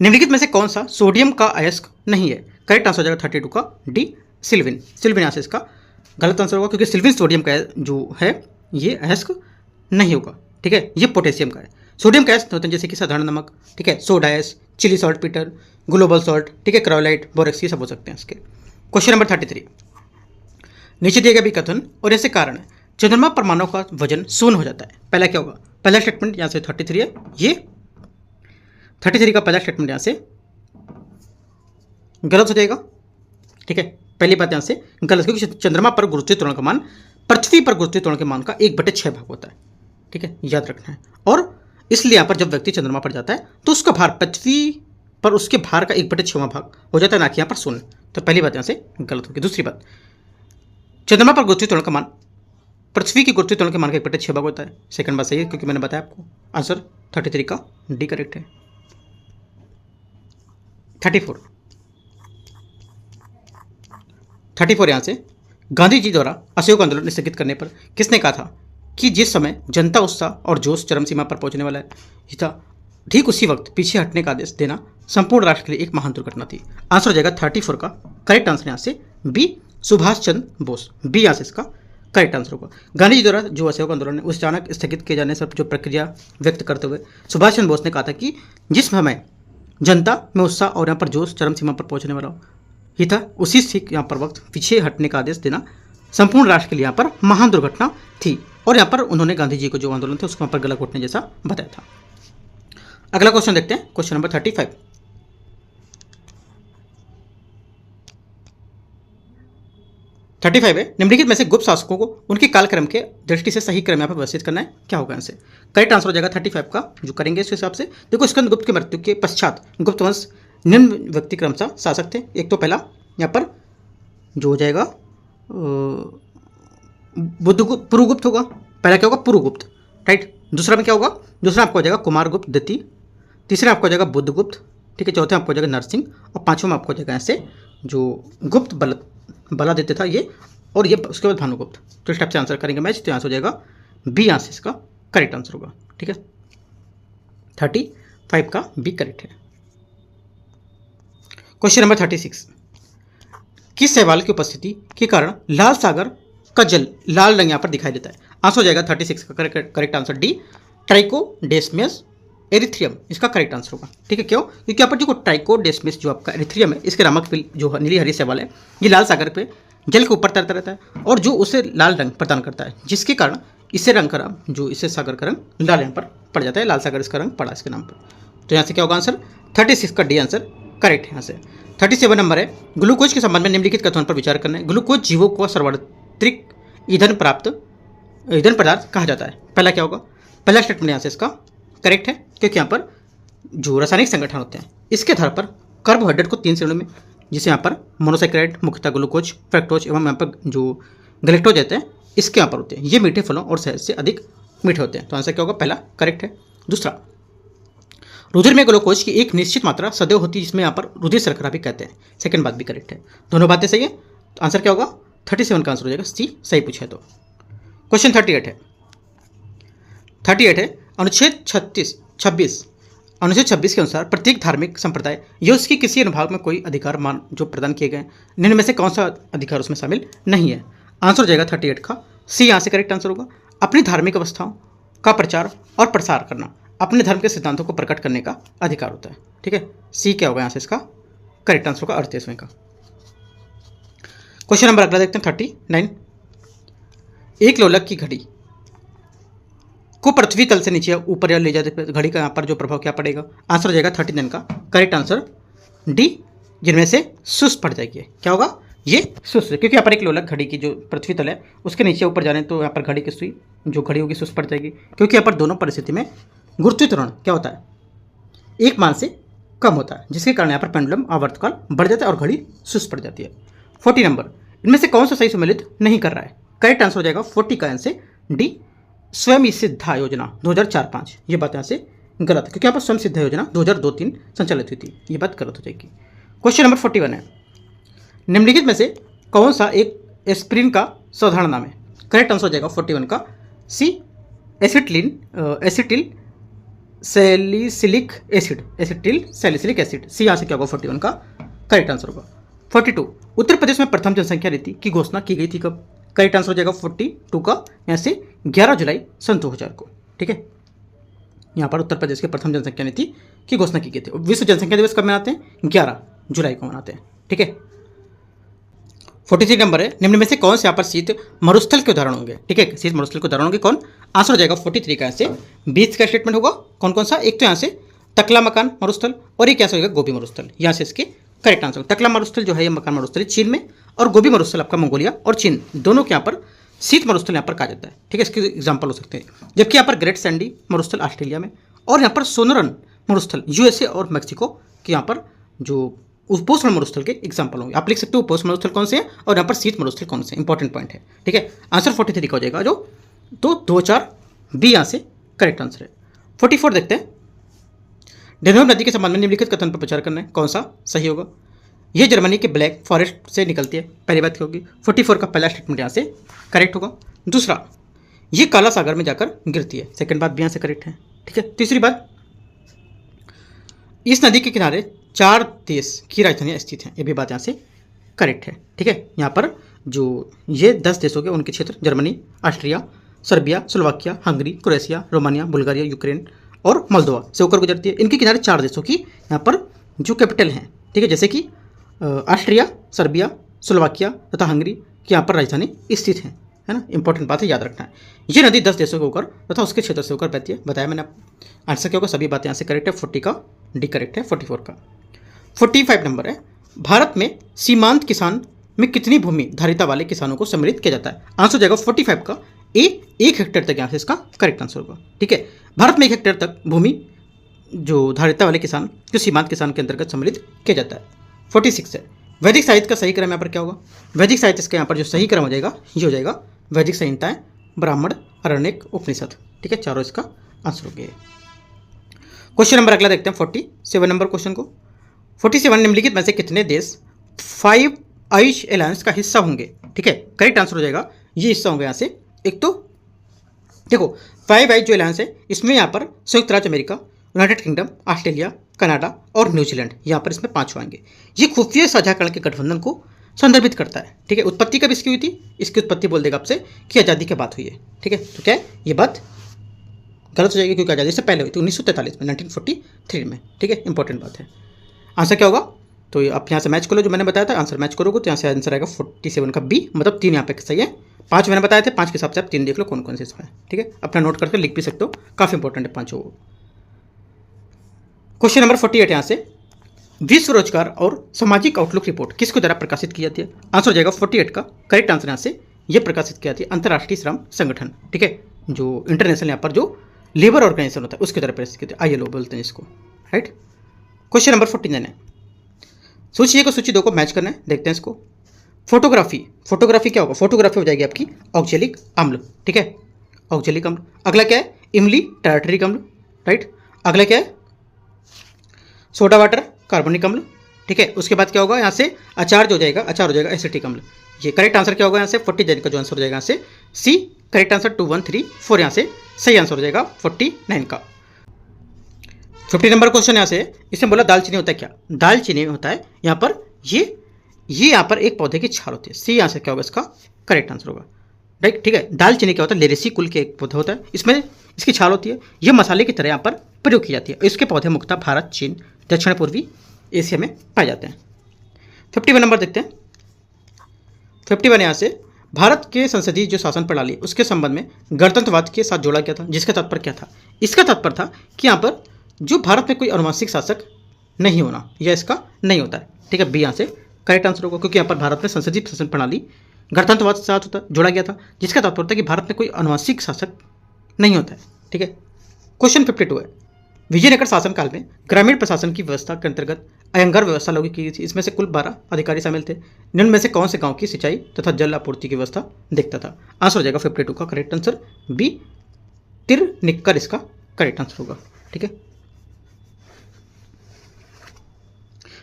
निम्नलिखित में से कौन सा सोडियम का अयस्क नहीं है, करेक्ट आंसर हो जाएगा 32 का डी सिल्विन। सिल्विन यहाँ से इसका गलत आंसर होगा, क्योंकि सिल्विन सोडियम का जो है ये अयस्क नहीं होगा, ठीक है। ये पोटेशियम का है। सोडियम का अयस्क होते हैं जैसे कि साधारण नमक, ठीक है, soda ash, Chile saltpetre, Glauber salt, ठीक है, क्रायोलाइट, बोरेक्स, ये सब हो सकते हैं इसके। क्वेश्चन नंबर 33 नीचे दिए गए भी कथन और ऐसे कारण है चंद्रमा पर मानव का वजन शून्य हो जाता है। पहला क्या होगा, पहला स्टेटमेंट यहाँ से 33 है, ये 33 का पहला स्टेटमेंट यहाँ से गलत हो जाएगा, ठीक है। पहली बात यहाँ से गलत, क्योंकि चंद्रमा पर गुरुत्वीय त्वरण का मान पृथ्वी पर गुरुत्वीय त्वरण के मान का 1/6 भाग होता है, ठीक है, याद रखना है। और इसलिए यहाँ पर जब व्यक्ति चंद्रमा पर जाता है तो उसका भार पृथ्वी पर उसके भार का 1/6वां भाग हो जाता है, ना कि यहाँ पर शून्य। तो पहली बात यहाँ से गलत होगी। दूसरी बात, चंद्रमा पर गुरुत्वीय त्वरण का मान पृथ्वी की गुरुत्वीय त्वरण के मान का 1/6 भाग होता है। सेकंड बात सही है, क्योंकि मैंने बताया आपको आंसर 33 का डी करेक्ट है। 34 यहाँ से गांधी जी द्वारा असहयोग आंदोलन स्थगित करने पर किसने कहा था कि जिस समय जनता उत्साह और जोश चरम सीमा पर पहुंचने वाला था, ठीक उसी वक्त पीछे हटने का आदेश देना संपूर्ण राष्ट्र के लिए एक महान दुर्घटना थी। आंसर हो जाएगा 34 का करेक्ट आंसर यहाँ से बी सुभाष चंद्र बोस, बी यहाँ से इसका करेक्ट आंसर होगा। गांधी जी द्वारा जो असहयोग आंदोलन है उस अचानक स्थगित किए जाने से जो प्रक्रिया व्यक्त करते हुए सुभाष चंद्र बोस ने कहा था कि जिस समय जनता में उत्साह और यहाँ पर जोश चरम सीमा पर पहुंचने वाला ही था, उसी ठीक यहाँ पर वक्त पीछे हटने का आदेश देना संपूर्ण राष्ट्र के लिए यहाँ पर महान दुर्घटना थी। और यहाँ पर उन्होंने गांधी जी को जो आंदोलन था उसको यहाँ पर गला घोटने जैसा बताया था। अगला क्वेश्चन देखते हैं, क्वेश्चन नंबर 35 है निम्नलिखित में से गुप्त शासकों को उनके कालक्रम के दृष्टि से सही क्रम यहाँ पर व्यवस्थित करना है, क्या होगा इनसे। करेक्ट आंसर हो जाएगा 35 का जो करेंगे इस हिसाब से। देखो स्कंदगुप्त के मृत्यु के पश्चात गुप्त वंश निम्न व्यक्ति क्रमशः शासक थे। एक तो पहला यहाँ पर जो हो जाएगा बुद्धगुप्त, पुरुगुप्त होगा। पहला क्या होगा, पुरुगुप्त, राइट। दूसरा में क्या होगा, दूसरा आपको हो जाएगा कुमारगुप्त द्वितीय। तीसरा आपको हो जाएगा बुद्धगुप्त, ठीक है। चौथे आपको हो जाएगा नरसिंह और पांचवा में आपको हो जाएगा ऐसे जो गुप्त बलादित्य था ये, और ये उसके बाद भानुगुप्त। तो इस टाइप से आंसर करेंगे मैच, तो आंसर हो जाएगा बी, यहाँ से इसका करेक्ट आंसर होगा, ठीक है। 35 का बी करेक्ट है। क्वेश्चन नंबर 36 किस शैवाल की उपस्थिति के कारण लाल सागर का जल लाल रंग यहाँ पर दिखाई देता है। आंसर हो जाएगा 36 का करेक्ट आंसर डी ट्राइकोडेस्मियस एरिथ्रियम इसका करेक्ट आंसर होगा। ठीक है, क्यों? क्योंकि यहाँ पर जो ट्राइकोडेस्मिस जो आपका एरिथ्रियम है, इसके नामक जो नीली हरी शैवाल है, ये लाल सागर पे जल के ऊपर तैरता रहता है और जो उसे लाल रंग प्रदान करता है, जिसके कारण इसे रंग का जो इसे सागर का रंग लाल यहाँ पर पड़ जाता है, लाल सागर इसका रंग पड़ा इसके नाम पर। तो यहाँ से क्या होगा आंसर? 36 का डी आंसर करेक्ट है यहाँ से। 37 नंबर है, ग्लूकोज के संबंध में निम्नलिखित कथनों पर विचार करना है। ग्लूकोज जीवों को सर्वाधिक ईंधन पदार्थ कहा जाता है। पहला क्या होगा? पहला स्टेटमेंट यहाँ से इसका करेक्ट है, क्योंकि यहाँ पर जो रासायनिक संगठन होते हैं इसके आधार पर कार्बोहाइड्रेट को 3 श्रेणियों में, जिसे यहाँ पर मोनोसैकेराइड मुख्यतः ग्लूकोज, फ्रक्टोज एवं यहाँ पर जो गैलेक्टोज होते हैं इसके यहाँ पर होते हैं। ये मीठे फलों और शहद से अधिक मीठे होते हैं। तो आंसर क्या होगा? पहला करेक्ट है। दूसरा, रुधिर में ग्लूकोज की एक निश्चित मात्रा सदैव होती है, जिसमें यहाँ पर रुधिर शर्करा भी कहते हैं। सेकंड बात भी करेक्ट है, दोनों बातें सही है। तो आंसर क्या होगा? 37 का आंसर हो जाएगा सी, सही पूछा है तो। क्वेश्चन 38 है अनुच्छेद 26 के अनुसार प्रत्येक धार्मिक संप्रदाय या उसके किसी अनुभाग में कोई अधिकार मान जो प्रदान किए गए, निम्न में से कौन सा अधिकार उसमें शामिल नहीं है? आंसर हो जाएगा 38 का सी, यहाँ से करेक्ट आंसर होगा। अपनी धार्मिक अवस्थाओं का प्रचार और प्रसार करना, अपने धर्म के सिद्धांतों को प्रकट करने का अधिकार होता है। ठीक है, सी क्या होगा यहाँ से इसका करेक्ट आंसर होगा 38वें का। क्वेश्चन नंबर अगला देखते हैं 39। एक लोलक की घड़ी को पृथ्वी तल से नीचे ऊपर या ले जाते घड़ी का यहाँ पर जो प्रभाव क्या पड़ेगा? आंसर हो जाएगा 39 का करेक्ट आंसर डी, जिनमें से सुस्त पड़ जाएगी। क्या होगा? ये सुस्त, क्योंकि यहाँ पर एक लोलक घड़ी की जो पृथ्वी तल है उसके नीचे ऊपर जाने तो यहाँ पर घड़ी की सुई जो घड़ी होगी सुस्त पड़ जाएगी, क्योंकि यहाँ पर दोनों परिस्थिति में गुरुत्वाकर्षण क्या होता है? एक मान से कम होता है, जिसके कारण यहाँ पर पेंडुलम आवर्तकाल बढ़ जाता है और घड़ी सुस्त पड़ जाती है। 40 नंबर, इनमें से कौन सा सही सम्मिलित नहीं कर रहा है? करेक्ट आंसर हो जाएगा 40 का आंसर डी, स्वयं सिद्धा योजना 2004-5। ये बात यहाँ से गलत है, क्योंकि यहाँ पर स्वयं सिद्धा योजना 2002-3 संचालित हुई थी। ये बात गलत हो जाएगी। क्वेश्चन नंबर 41 है, निम्नलिखित में से कौन सा एक एस्पिरिन का साधारण नाम है? करेक्ट आंसर हो जाएगा 41 का सी, एसिटिल सैलिसिलिक एसिड। सी यहाँ से क्या होगा? 41 का करेक्ट आंसर होगा। 42, उत्तर प्रदेश में प्रथम जनसंख्या नीति की घोषणा की गई थी कब? करेक्ट आंसर हो जाएगा 42 का यहाँ से 11 जुलाई सन 2000 को। ठीक है, यहाँ पर उत्तर प्रदेश के प्रथम जनसंख्या नीति की घोषणा की गई थी। विश्व जनसंख्या दिवस कब मनाते हैं? 11 जुलाई को मनाते हैं। ठीक है, 43 नंबर है, निम्न में से कौन से यहाँ पर शीत मरुस्थल के उदाहरण होंगे? ठीक है, शीत मरुस्थल के उदाहरण होंगे कौन? आंसर हो जाएगा 43 का यहाँ से 20 का स्टेटमेंट होगा। कौन कौन सा? एक तो यहाँ से तकला मकान मरुस्थल और एक यहाँ से होगा गोबी मरुस्थल। यहाँ से इसके करेक्ट आंसर। तकला मरुस्थल जो है ये मकान मरुस्थल चीन में, और गोबी मरुस्थल आपका मंगोलिया और चीन दोनों के यहाँ पर शीत मरुस्थल यहाँ पर कहा जाता है। ठीक है, इसके एग्जाम्पल हो सकते हैं। जबकि यहाँ पर ग्रेट सैंडी मरुस्थल ऑस्ट्रेलिया में, और यहाँ पर सोनरन मरुस्थल यूएसए और मैक्सिको के यहाँ पर जो उपोष्ण मरुस्थल के एग्जाम्पल होंगे। आप लिख सकते हो उपोष्ण मरुस्थल कौन से हैं और यहाँ पर शीत मरुस्थल कौन से, इंपॉर्टेंट पॉइंट है। ठीक है, आंसर 43 का हो जाएगा जो तो 2-4 यहाँ से करेक्ट आंसर है। 44 देखते हैं, डेन्यूब नदी के संबंध में निम्नलिखित कथन पर विचार करना है, कौन सा सही होगा? ये जर्मनी के ब्लैक फॉरेस्ट से निकलती है, पहली बात क्या होगी? 44 का पहला स्टेटमेंट यहाँ से करेक्ट होगा। दूसरा, ये काला सागर में जाकर गिरती है, सेकंड बात भी यहाँ से करेक्ट है। ठीक है, तीसरी बात, इस नदी के किनारे 4 देश की राजधानियाँ स्थित हैं, ये भी बात यहाँ से करेक्ट है। ठीक है, यहाँ पर जो ये 10 देश हो गए उनके क्षेत्र Germany, Austria, Serbia, Slovakia, Hungary, Croatia, Romania, Bulgaria, Ukraine और मोल्दोवा से होकर गुजरती है। इनके किनारे 4 देशों की यहाँ पर जो कैपिटल हैं, ठीक है, जैसे कि ऑस्ट्रिया, सर्बिया, स्लोवाकिया तथा हंगरी की यहाँ पर राजधानी स्थित है ना। इंपॉर्टेंट बात है, याद रखना है। ये नदी 10 देशों के होकर तथा उसके क्षेत्र से होकर बहती है, बताया मैंने। आंसर क्या होगा? सभी बातें यहाँ से करेक्ट है। 40 का डी करेक्ट है। 44 का 45 नंबर है, भारत में सीमांत किसान में कितनी भूमि धारिता वाले किसानों को सम्मिलित किया जाता है? आंसर हो जाएगा 45 का ए, 1 हेक्टेयर तक यहाँ से इसका करेक्ट आंसर होगा। ठीक है, भारत में 1 हेक्टेयर तक भूमि जो धारिता वाले किसान जो सीमांत किसान के अंतर्गत सम्मिलित किया जाता है। 46 है, वैदिक साहित्य का सही क्रम यहाँ पर क्या होगा? वैदिक साहित्य इसका यहाँ पर जो सही क्रम हो जाएगा ये हो जाएगा वैदिक संहिताएं, ब्राह्मण, आरण्यक, उपनिषद। ठीक है, चारों इसका आंसर हो गया। क्वेश्चन नंबर अगला देखते हैं 47 नंबर क्वेश्चन को। 47, निम्नलिखित में से कितने देश 5 आइस एलायंस का हिस्सा होंगे? ठीक है, करेक्ट आंसर हो जाएगा ये हिस्सा होंगे यहाँ से। एक तो देखो 5 आइस जो एलायंस है इसमें यहाँ पर संयुक्त राज्य America, United kingdom, Australia, Canada और न्यूजीलैंड यहाँ पर इसमें 5 आएंगे। ये खुफिया साझाकरण के गठबंधन को संदर्भित करता है। ठीक है, उत्पत्ति कब इसकी हुई थी? इसकी उत्पत्ति बोल देगा आपसे कि आज़ादी के बाद हुई है। ठीक है, तो क्या है ये बात गलत हो जाएगी क्योंकि आज़ादी से पहले हुई थी 1943 में, 1943 में। ठीक है, इंपॉर्टेंट बात है। आंसर क्या होगा? तो आप यहाँ से मैच करो, जो मैंने बताया था आंसर मैच करोगे तो यहाँ से आंसर आएगा 47 का बी, मतलब 3 यहाँ पे सही है। 5 मैंने बताए थे, 5 के हिसाब से आप 3 देख लो कौन कौन से इसमें। ठीक है, अपना नोट करके लिख भी सकते हो, काफ़ी इंपॉर्टेंट है पाँचों। क्वेश्चन नंबर 48 यहाँ से, विश्व रोजगार और सामाजिक आउटलुक रिपोर्ट किसके द्वारा प्रकाशित की जाती है? आंसर हो जाएगा 48 का करेक्ट आंसर यहाँ से, ये प्रकाशित की जाती है अंतर्राष्ट्रीय श्रम संगठन। ठीक है, जो इंटरनेशनल यहाँ पर जो लेबर ऑर्गेनाइजेशन होता है उसके द्वारा प्रकाशित की जाती है, ILO बोलते हैं इसको, राइट। क्वेश्चन नंबर 49 है, सूची 1 और सूची 2 को मैच करना है, देखते हैं इसको। फोटोग्राफी क्या होगा? फोटोग्राफी हो जाएगी आपकी ऑक्जेलिक अम्ल। ठीक है, ऑक्जेलिक अम्ल। अगला क्या है? इमली टार्टरिक अम्ल, राइट। अगला क्या है? सोडा वाटर कार्बोनिक अम्ल। ठीक है, उसके बाद क्या होगा यहाँ से? अचार हो जाएगा एसिटिक अम्ल। ये करेक्ट आंसर क्या होगा यहाँ से? 49 का जो आंसर हो जाएगा यहाँ से सी, करेक्ट आंसर 2 1 3 4 यहाँ से सही आंसर हो जाएगा 49 का। 50 नंबर क्वेश्चन यहाँ से, इसमें बोला दालचीनी होता है क्या? दालचीनी होता है यहाँ पर ये यहाँ पर एक पौधे की छाल होती है। सी यहाँ से क्या होगा इसका करेक्ट आंसर होगा, राइट। ठीक है, दालचीनी क्या होता है? लेरेसी कुल के एक पौधा होता है, इसमें इसकी छाल होती है, यह मसाले की तरह यहाँ पर प्रयोग की जाती है। इसके पौधे मुख्यतः भारत, चीन, दक्षिण पूर्वी एशिया में पाए जाते हैं। 51 नंबर देखते हैं। 51 यहाँ से, भारत के संसदीय जो शासन प्रणाली उसके संबंध में गणतंत्रवाद के साथ जोड़ा गया था, जिसका तात्पर्य क्या था? इसका तात्पर्य था कि यहाँ पर जो भारत में कोई अनुवांशिक शासक नहीं होना, यह इसका नहीं होता है। ठीक है, बी यहाँ से करेक्ट आंसर होगा, क्योंकि यहाँ पर भारत में संसदीय शासन प्रणाली गणतंत्रवाद के साथ जोड़ा गया था, जिसका तात्पर्य था कि भारत में कोई अनुवांशिक शासक नहीं होता है। ठीक है, क्वेश्चन 52 है, विजयनगर शासनकाल में ग्रामीण प्रशासन की व्यवस्था के अंतर्गत अयंगार व्यवस्था लागू की गई थी। इसमें से कुल 12 अधिकारी शामिल थे। निम्न में से कौन से गांव की सिंचाई तथा जल आपूर्ति की व्यवस्था देखता था? आंसर हो जाएगा 52 का करेक्ट आंसर बी, तिरनिक्कर इसका करेक्ट आंसर होगा। ठीक है,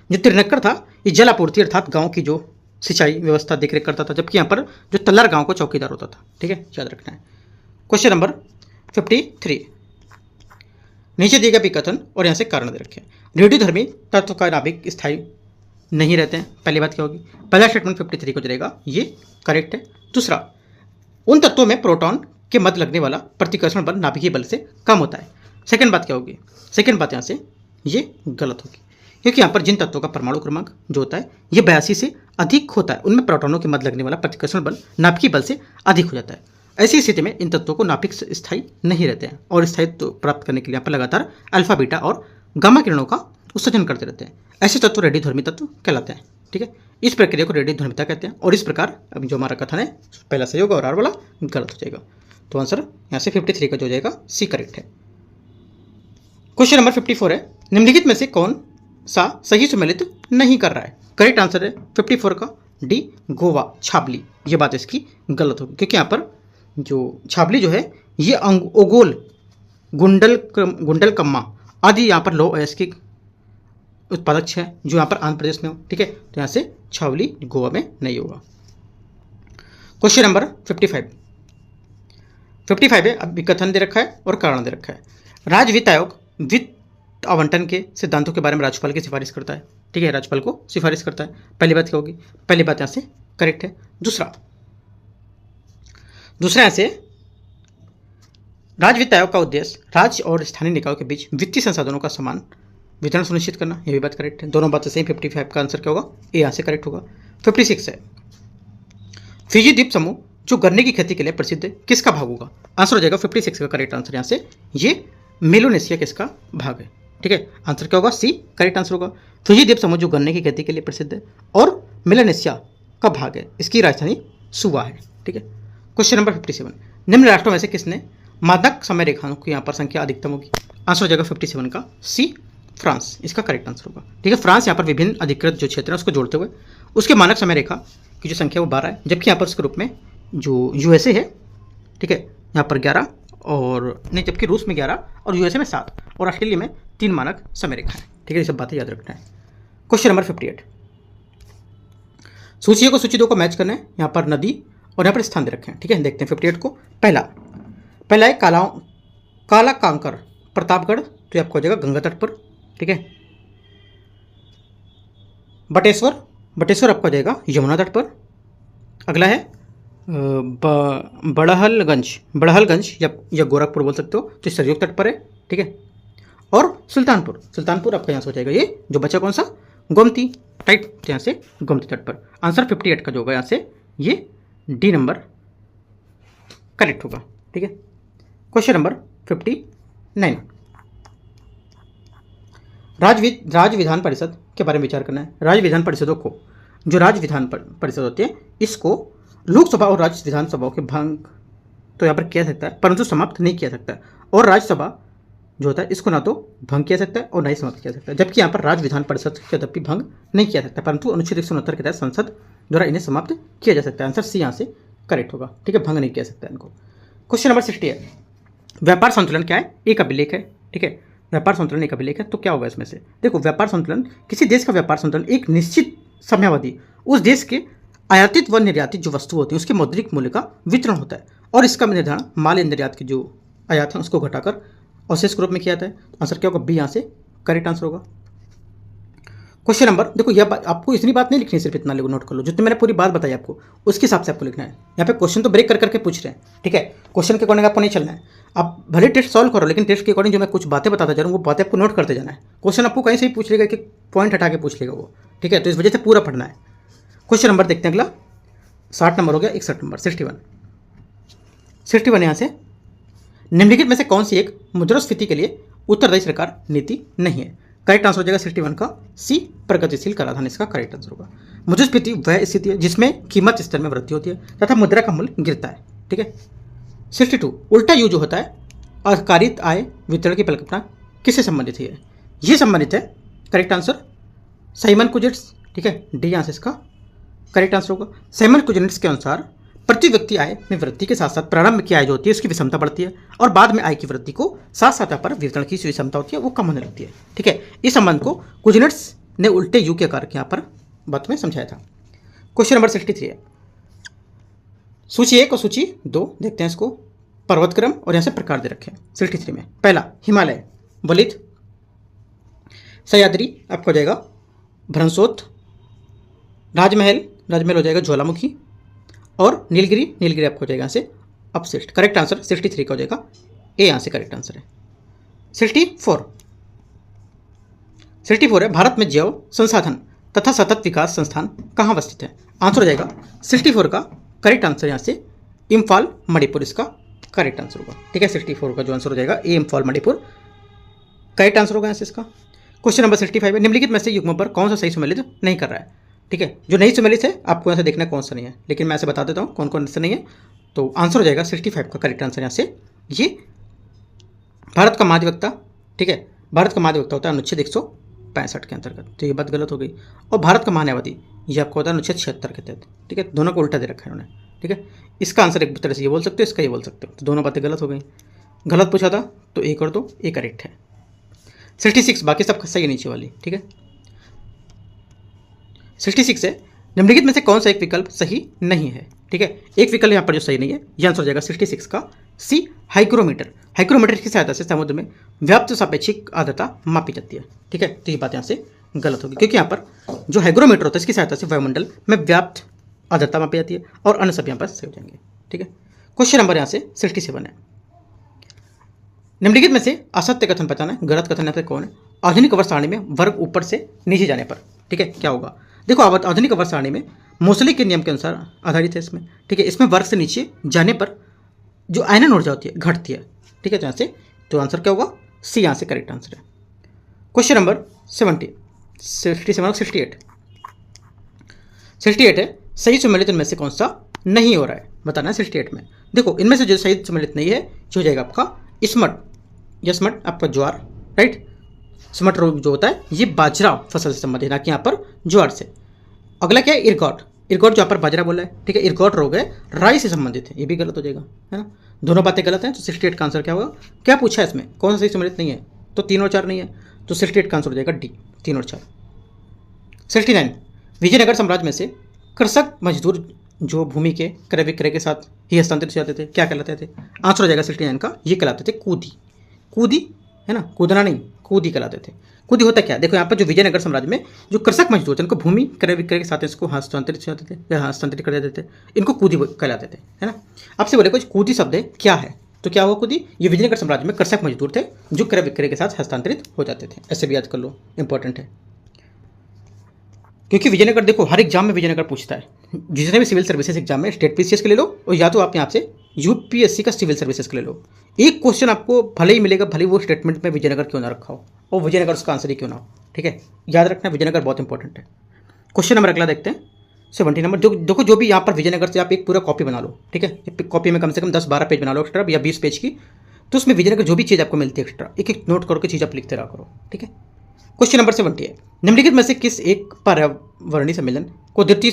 जो तिरनक्कर था ये जल आपूर्ति अर्थात गांव की जो सिंचाई व्यवस्था देखरेख करता था, जबकि यहाँ पर जो तल्लार गांव को चौकीदार होता था। ठीक है, याद रखना है। क्वेश्चन नंबर 53, नीचे दिए गए विकथन और यहाँ से कारण दे रखे हैं। रेडियोधर्मी तत्व का नाभिक स्थायी नहीं रहते हैं, पहली बात क्या होगी? पहला स्टेटमेंट 53 को जाएगा, ये करेक्ट है। दूसरा, उन तत्वों में प्रोटॉन के मध्य लगने वाला प्रतिकर्षण बल नाभिकीय बल से कम होता है। सेकंड बात क्या होगी? सेकंड बात यहाँ से ये गलत होगी, क्योंकि यहाँ पर जिन तत्वों का परमाणु क्रमांक जो होता है ये 82 से अधिक होता है, उनमें प्रोटॉनों के मध्य लगने वाला प्रतिकर्षण बल नाभिकीय बल से अधिक हो जाता है। ऐसी स्थिति में इन तत्वों को नाभिक स्थायी नहीं रहते हैं और स्थायित्व प्राप्त करने के लिए यहाँ पर लगातार अल्फा, बीटा और गामा किरणों का उत्सर्जन करते रहते हैं। ऐसे तत्व रेडियोधर्मी तत्व कहलाते हैं। ठीक है, इस प्रक्रिया को रेडियोधर्मिता कहते हैं। और इस प्रकार अब जो हमारा कथन है पहला सही होगा और आर वाला गलत हो जाएगा। तो आंसर यहाँ से 53 का जो हो जाएगा सी करेक्ट है। क्वेश्चन नंबर 54 है, निम्नलिखित में से कौन सा सही सुमेलित नहीं कर रहा है? करेक्ट आंसर है 54 का डी, गोवा छाबली। ये बात इसकी गलत होगी, क्योंकि यहाँ पर जो छाबली जो है ये ओगोल, गुंडलकम्मा आदि यहाँ पर लो अयस्क के उत्पादक है, जो यहाँ पर आंध्र प्रदेश में हो। ठीक है, तो यहाँ से छावली गोवा में नहीं होगा। क्वेश्चन नंबर 55 है, अब कथन दे रखा है और कारण दे रखा है। राज्य वित्त आयोग वित्त आवंटन के सिद्धांतों के बारे में राज्यपाल की सिफारिश करता है। ठीक है, राज्यपाल को सिफारिश करता है। पहली बात क्या होगी? पहली बात यहाँ से करेक्ट है। दूसरा यहाँ से, राज्य वित्त आयोग का उद्देश्य राज्य और स्थानीय निकायों के बीच वित्तीय संसाधनों का समान वितरण सुनिश्चित करना, यह भी बात करेक्ट है। दोनों बातें सही। 55 का आंसर क्या होगा? ए यहाँ से करेक्ट होगा। 56 है, फिजी द्वीप समूह जो गन्ने की खेती के लिए प्रसिद्ध है, किसका भाग होगा? आंसर हो जाएगा 56 का करेक्ट आंसर यहाँ से ये मेलोनेशिया किसका भाग है। ठीक है, आंसर क्या होगा? सी करेक्ट आंसर होगा। फिजी द्वीप समूह जो गन्ने की खेती के लिए प्रसिद्ध है और मेलोनेशिया का भाग है, इसकी राजधानी सुवा है। ठीक है, क्वेश्चन नंबर 57, निम्न राष्ट्रों में से किसने मानक समय रेखाओं की यहाँ पर संख्या अधिकतम होगी? आंसर हो जाएगा 57 का सी, फ्रांस इसका करेक्ट आंसर होगा। ठीक है, फ्रांस यहाँ पर विभिन्न अधिकृत जो क्षेत्र है उसको जोड़ते हुए उसके मानक समय रेखा की जो संख्या वो 12 है, जबकि यहाँ पर उसके रूप में जो यूएसए है, ठीक है, यहाँ पर 11 और नहीं, जबकि रूस में 11 और यूएसए में 7 और ऑस्ट्रेलिया में 3 मानक समय रेखा है। ठीक है, ये सब बातें याद रखना है। क्वेश्चन नंबर 58, सूची को सूची 2 को मैच करना है। यहाँ पर नदी और यहाँ पर स्थान दे रखे हैं। ठीक है, देखते हैं 58 को। पहला है काला कांकर प्रतापगढ़, तो आपको हो जाएगा गंगा तट पर। ठीक है, बटेश्वर आपको हो जाएगा यमुना तट पर। अगला है बड़हलगंज या गोरखपुर बोल सकते हो, तो सरयोग तट पर है, ठीक है। और सुल्तानपुर आपका यहाँ से हो जाएगा, ये जो बचा कौन सा, गोमती, राइट, तो यहाँ से गोमती तट पर। आंसर 58 का जो होगा यहाँ से ये डी नंबर करेक्ट होगा, ठीक है। क्वेश्चन नंबर 59, राज्य विधान परिषद के बारे में विचार करना है। राज्य विधान परिषदों को, जो राज्य विधान परिषद होती है, इसको लोकसभा और राज्य विधानसभाओं के भंग तो यहाँ पर किया सकता है, परंतु समाप्त नहीं किया सकता। और राज्यसभा जो होता है इसको ना तो भंग किया सकता है और ना ही समाप्त किया सकता है, जबकि यहाँ पर राज्य विधान परिषद के तब भी भंग नहीं किया सकता, परंतु अनुच्छेद 169 के तहत संसद द्वारा इन्हें समाप्त किया जा सकता है। आंसर सी यहाँ से करेक्ट होगा, ठीक है, भंग नहीं किया सकता इनको। क्वेश्चन नंबर 60 है, व्यापार संतुलन क्या है, एक अभिलेख है, ठीक है। व्यापार संतुलन एक अभिलेख है, तो क्या होगा इसमें से, देखो व्यापार संतुलन, किसी देश का व्यापार संतुलन एक निश्चित समयावधि उस देश के आयातित व निर्यातित जो वस्तु होती है उसके मौद्रिक मूल्य का वितरण होता है, और इसका निर्धारण माल या निर्यात की जो आयात है उसको घटाकर अवशेष के रूप में किया जाता है। तो आंसर क्या होगा, बी यहाँ से करेक्ट आंसर होगा। क्वेश्चन नंबर, देखो यह आपको इतनी बात नहीं लिखनी, सिर्फ इतना नोट कर लो, जितने मैंने पूरी बात बताई आपको उसके हिसाब से आपको लिखना है। यहाँ पे क्वेश्चन तो ब्रेक कर करके पूछ रहे हैं, ठीक है, क्वेश्चन के अकॉर्डिंग आपको नहीं चलना है। आप भले टेस्ट सॉल्व करो, लेकिन टेस्ट के अकॉर्डिंग जो मैं कुछ बातें बताता जा रहा हूँ वो बातें आपको नोट करते जाना है। क्वेश्चन आपको कहीं से ही पूछ लेगा कि पॉइंट हटा के पूछ लेगा वो, ठीक है, तो इस वजह से पूरा पढ़ना है। क्वेश्चन नंबर देखते हैं अगला, 60 नंबर हो गया, 61 नंबर 61 यहाँ से, निम्नलिखित में से कौन सी एक मुद्रास्फीति के लिए उत्तरदायी सरकार नीति नहीं है। करेक्ट आंसर हो जाएगा 61 का सी, प्रगतिशील कराधान इसका करेक्ट आंसर होगा। मुद्रास्फीति वह स्थिति है जिसमें कीमत स्तर में वृद्धि होती है तथा मुद्रा का मूल्य गिरता है, ठीक है। 62, उल्टा यू जो होता है, आधारित आय वितरण की परिकल्पना किससे संबंधित है, ये संबंधित है, करेक्ट आंसर साइमन कुजेट्स, ठीक है, डी यहाँ से इसका करेक्ट आंसर होगा। साइमन कुजेट्स के अनुसार प्रति व्यक्ति आय में वृद्धि के साथ साथ प्रारंभ की आय जो होती है उसकी विषमता बढ़ती है, और बाद में आय की वृद्धि को साथ साथ पर वितरण की विषमता होती है वो कम होने लगती है, ठीक है। इस संबंध को कुजेट्स ने उल्टे यू के आकार के यहाँ पर बात में समझाया था। क्वेश्चन नंबर 63 है, सूची 1 और सूची 2 देखते हैं इसको, पर्वतक्रम और यहाँ से प्रकार दे रखे हैं 63 में। पहला हिमालय, वलित, सह्याद्री आपको हो जाएगा भ्रंशोत, राजमहल हो जाएगा ज्वालामुखी, और नीलगिरी आपको हो जाएगा यहाँ से अपशिष्ट। करेक्ट आंसर 63 का हो जाएगा ए, यहाँ से करेक्ट आंसर है। 64 है, भारत में जैव संसाधन तथा सतत विकास संस्थान कहाँ अवस्थित है। आंसर हो जाएगा 64 का करेक्ट आंसर यहाँ से इम्फाल मणिपुर इसका करेक्ट आंसर होगा, ठीक है। 64 का जो आंसर हो जाएगा ए, इम्फाल मणिपुर करेक्ट आंसर होगा यहाँ से इसका। क्वेश्चन नंबर 65 है, निम्नलिखित में से युग्मों पर कौन सा सही सम्मिलित नहीं कर रहा है, ठीक है। जो नहीं सम्मिलित है आपको यहाँ से देखना कौन सा नहीं है, लेकिन मैं ऐसे बता देता हूँ कौन कौन सा नहीं है। तो आंसर हो जाएगा 65 का करेक्ट आंसर यहाँ से ये भारत का महाधिवक्ता, ठीक है, भारत का महाधिवक्ता होता है अनुच्छेद 165 के अंतर्गत, तो ये बात गलत हो गई। और भारत का महान्यायवादी ये आपको होता है अनुच्छेद 76 के तहत, ठीक है, दोनों को उल्टा दे रखा है उन्होंने, ठीक है। इसका आंसर एक तरह से ये बोल सकते हो, इसका ये बोल सकते हो, तो दोनों बातें गलत हो गई। गलत पूछा था तो एक और दो, ये करेक्ट है। 66 बाकी सब सही है नीचे वाली, ठीक है। 66 है, निम्नलिखित में से कौन सा एक विकल्प सही नहीं है, ठीक है। एक विकल्प यहाँ पर जो सही नहीं है, यह आंसर हो जाएगा 66 का सी, हाइग्रोमीटर की सहायता से समुद्र में व्याप्त सापेक्षिक आर्द्रता मापी जाती है, ठीक है। तो ये बात यहाँ से गलत होगी, क्योंकि यहाँ पर जो हाइग्रोमीटर होता है इसकी सहायता से वायुमंडल में व्याप्त आर्द्रता मापी जाती है, और अन्य सब यहाँ पर सही हो जाएंगे, ठीक है। क्वेश्चन नंबर यहाँ से 67 है, निम्नलिखित में से असत्य कथन बताना है, गलत कथन यहाँ पे कौन है। आधुनिक अवर सारणी में वर्ग ऊपर से नीचे जाने पर, ठीक है, क्या होगा। देखो आधुनिक अवर सारणी में मोसले के नियम के अनुसार आधारित है इसमें, ठीक है। इसमें वर्ग से नीचे जाने पर जो आयनन ऊर्जा होती है घटती है, ठीक है। तो यहाँ से तो आंसर क्या होगा, सी यहाँ से करेक्ट आंसर है। क्वेश्चन नंबर 68 है, सही सम्मिलित इनमें से कौन सा नहीं हो रहा है बताना है 68 में। देखो इनमें से जो सही सम्मिलित नहीं है जो हो जाएगा आपका स्मट आपका ज्वार, राइट। स्मट रोग जो होता है ये बाजरा फसल से संबंधित है, ना कि यहाँ पर ज्वार से। अगला क्या है, इरगॉट जो यहाँ पर बाजरा बोला है, ठीक है। इरगॉट रोग है राई से संबंधित है, ये भी गलत हो जाएगा, है ना। दोनों बातें गलत हैं, तो 68 का आंसर क्या होगा। क्या पूछा है इसमें, कौन सा सही सम्मिलित नहीं है, तो 3 और 4 नहीं है, तो 68 का आंसर हो जाएगा डी, 3 और 4। 69 विजयनगर साम्राज्य में से कृषक मजदूर जो भूमि के क्रय विक्रय के साथ ही हस्तांतरित हो जाते थे क्या कहलाते थे। आंसर हो जाएगा 69 का, ये कहलाते थे कूदी है ना, कूदना नहीं, कूदी कहलाते थे। कूदी होता क्या, देखो यहाँ पर जो विजयनगर साम्राज्य में जो कृषक मजदूर थे उनको भूमि क्रय विक्रय के साथ इसको हस्तांतरित करते थे या हस्तांतरित कर देते थे, इनको कूदी कहलाते थे, है ना। आपसे बोले कुछ कूदी शब्द है क्या है, तो क्या हुआ कूदी, ये विजयनगर साम्राज्य में कृषक मजदूर थे जो क्रय विक्रय के साथ हस्तांतरित हो जाते थे। ऐसे भी याद कर लो, इंपॉर्टेंट है, क्योंकि विजयनगर देखो हर एग्जाम में विजयनगर पूछता है। जितने भी सिविल सर्विसेज एग्जाम में स्टेट पीसीएस के ले लो और या तो आप यहाँ से यूपीएससी का सिविल सर्विसेज के ले लो, एक क्वेश्चन आपको भले ही मिलेगा, भले वो स्टेटमेंट में विजयनगर क्यों ना रखा हो और विजयनगर उसका आंसर ही क्यों ना हो, ठीक है। याद रखना विजयनगर बहुत इंपॉर्टेंट है। क्वेश्चन नंबर अगला देखते हैं 70 नंबर। जो देखो जो भी यहाँ पर विजयनगर से आप एक पूरा कॉपी बना लो, ठीक है। कॉपी में कम से कम 10-12 पेज बना लो एक्स्ट्रा या 20 पेज की, तो उसमें विजयनगर जो भी चीज़ आपको मिलती है एक्स्ट्रा एक एक नोट करके चीज़ आप लिखते रहा करो, ठीक है। क्वेश्चन नंबर 70 है, निम्नलिखित में से किस एक पर्यावरणीय सम्मेलन को द्वितीय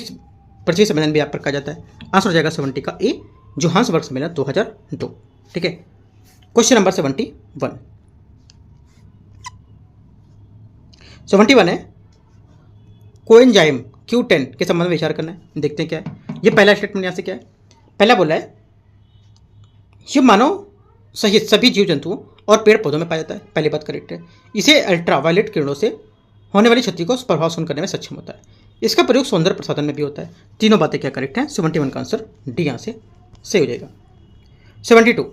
पृथ्वी सम्मेलन भी यहाँ पर कहा जाता है। आंसर हो जाएगा 70 का ए, जोहान्सबर्ग सम्मेलन 2002, ठीक है। क्वेश्चन नंबर 71 है, कोएंजाइम Q10 के संबंध में विचार करना है। देखते हैं क्या है ये पहला स्टेटमेंट। यहाँ से क्या है, पहला बोला है ये मानव सहित सभी जीव जंतुओं और पेड़ पौधों में पाया जाता है, पहली बात करेक्ट है। इसे अल्ट्रावायलेट किरणों से होने वाली क्षति को प्रभाव शून्य करने में सक्षम होता है। इसका प्रयोग सौंदर्य प्रसाधन में भी होता है। तीनों बातें क्या करेक्ट हैं, 71 का आंसर डी यहाँ से सही हो जाएगा। 72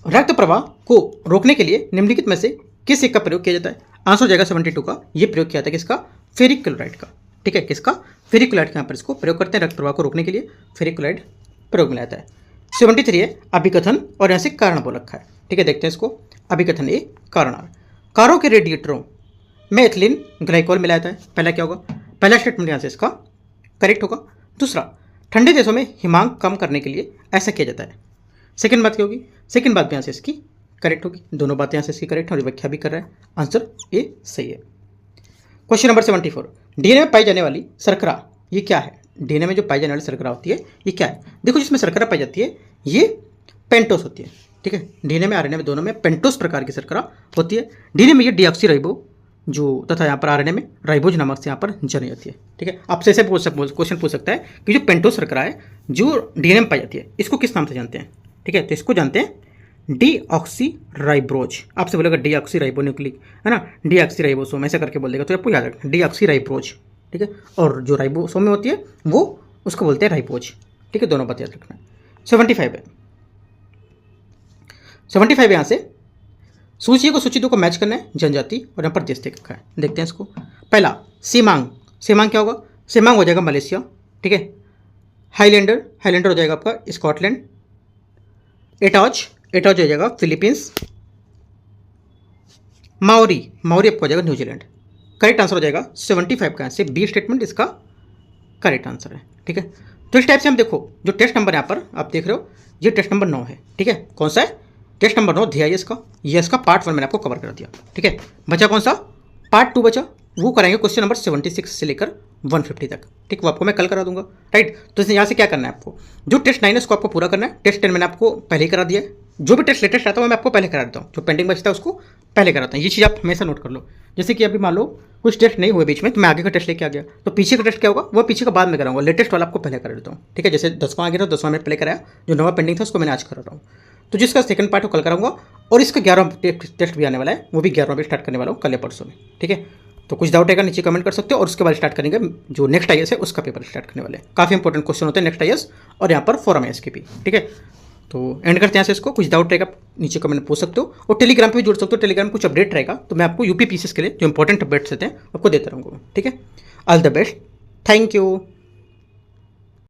रक्त प्रवाह को रोकने के लिए निम्नलिखित में से किस एक का प्रयोग किया जाता है। आंसर हो जाएगा 72 का, ये प्रयोग किया जाता है किसका, फेरिक क्लोराइड का, ठीक है। किसका, फेरिक क्लोराइड का यहाँ पर इसको प्रयोग करते हैं, रक्त प्रवाह को रोकने के लिए फेरिक क्लोराइड प्रयोग में लाता है। 73 है, अभिकथन और यहाँ से कारण बोल रखा है, ठीक है। देखते हैं इसको, अभिकथन ए कारण आर, कारों के रेडिएटरों में एथिलीन ग्लाइकोल मिलाया जाता है। पहला क्या होगा, पहला स्टेटमेंट यहाँ से इसका करेक्ट होगा। दूसरा, ठंडे देशों में हिमांक कम करने के लिए ऐसा किया जाता है। सेकंड बात क्या होगी, सेकंड बात भी यहाँ से इसकी करेक्ट होगी। दोनों बातें यहाँ से इसकी करेक्ट है और व्याख्या भी कर रहा है, आंसर ए सही है। क्वेश्चन नंबर 74, डीएनए में पाई जाने वाली शर्करा ये क्या है। डीएनए में जो पाई जाने वाली शर्करा होती है ये क्या है। देखो जिसमें शर्करा पाई जाती है ये पेंटोस होती है, ठीक है। डीएनए में आरएनए में दोनों में पेंटोस प्रकार की शर्करा होती है। डीएनए में ये डीऑक्सीराइबो जो तथा यहाँ पर आरएनए में राइबोज नामक से यहाँ पर जनी जाती है, ठीक है। आपसे ऐसे क्वेश्चन पूछ सकता है कि जो पेंटोस शर्करा है जो डीएनए में पाई जाती है इसको किस नाम से जानते हैं, ठीक है। तो इसको जानते हैं डीऑक्सीराइबोज। आपसे बोलेगा डीऑक्सीराइबोन्यूक्लिक, है ना, डीऑक्सीराइबोसोम ऐसा करके बोल देगा तो आपको याद रखना डीऑक्सीराइबोज, ठीक है। और जो राइबोसोम में होती है वो उसको बोलते हैं राइबोज, ठीक है। दोनों बात याद रखना है। 75 है, 75 यहाँ से सूची को सूची 2 को मैच करना है, जनजाति और यहाँ पर देश देख रखा है। देखते हैं इसको। पहला सीमांग, सीमांग क्या होगा, सीमांग हो जाएगा मलेशिया, ठीक है। हाईलैंडर, हाईलैंडर हो जाएगा आपका स्कॉटलैंड। एटॉज, एटॉज हो जाएगा फिलीपींस। माओरी, माओरी आपको हो जाएगा न्यूजीलैंड। करेक्ट आंसर हो जाएगा 75 का, से बी स्टेटमेंट इसका करेक्ट आंसर है, ठीक है। तो इस टाइप से हम देखो जो टेस्ट नंबर यहाँ पर आप देख रहे हो ये टेस्ट नंबर 9 है, ठीक है। कौन सा है, टेस्ट नंबर 9 DIS का, ये इसका पार्ट 1 मैंने आपको कवर कर दिया, ठीक है। बचा कौन सा, पार्ट 2 बचा, वो कराएंगे क्वेश्चन नंबर 76 से लेकर 150 तक, ठीक। वो आपको मैं कल करा दूंगा, राइट। तो इसमें यहाँ से क्या करना है आपको, जो टेस्ट 9 है उसको आपको पूरा करना है। टेस्ट 10 मैंने आपको पहले ही करा दिया है। जो भी टेस्ट लेटेस्ट आता है मैं आपको पहले करा देता हूँ, जो पेंडिंग बचता है उसको पहले कराता हूँ। ये चीज़ आप हमेशा नोट कर लो। जैसे कि अभी मान लो कुछ टेस्ट नहीं हुए बीच में तो मैं आगे का टेस्ट लेके आ गया, तो पीछे का टेस्ट क्या होगा वो पीछे का बाद में कराऊंगा, लेटेस्ट वाला आपको पहले करा देता हूँ, ठीक है। जैसे 10वां आ गया था 10वां मैंने पहले कराया, जो 9वां पेंडिंग था उसको मैंने आज करा रहा हूँ। तो जिसका सेकंड पार्ट वो कल कराऊंगा और इसका 11वां टेस्ट भी आने वाला है, वो भी 11वां भी स्टार्ट करने वाला हूँ कल या परसों में, ठीक है। तो कुछ डाउट आएगा नीचे कमेंट कर सकते हो और उसके बाद स्टार्ट करेंगे जो नेक्स्ट IAS है उसका पेपर स्टार्ट करने वाले हैं। काफ़ी इंपॉर्टेंट क्वेश्चन होते हैं नेक्स्ट IAS और यहाँ पर फॉरम IAS के भी, ठीक है। तो एंड करते हैं यहाँ से इसको। कुछ डाउट रहेगा नीचे कमेंट पूछ सकते हो और टेलीग्राम पे भी जुड़ सकते हो। टेलीग्राम में कुछ अपडेट रहेगा तो मैं आपको UP PCS के लिए जो इंपॉर्टेंट अपडेट्स रहते हैं आपको देता रहूँगा, ठीक है। All the best, thank you.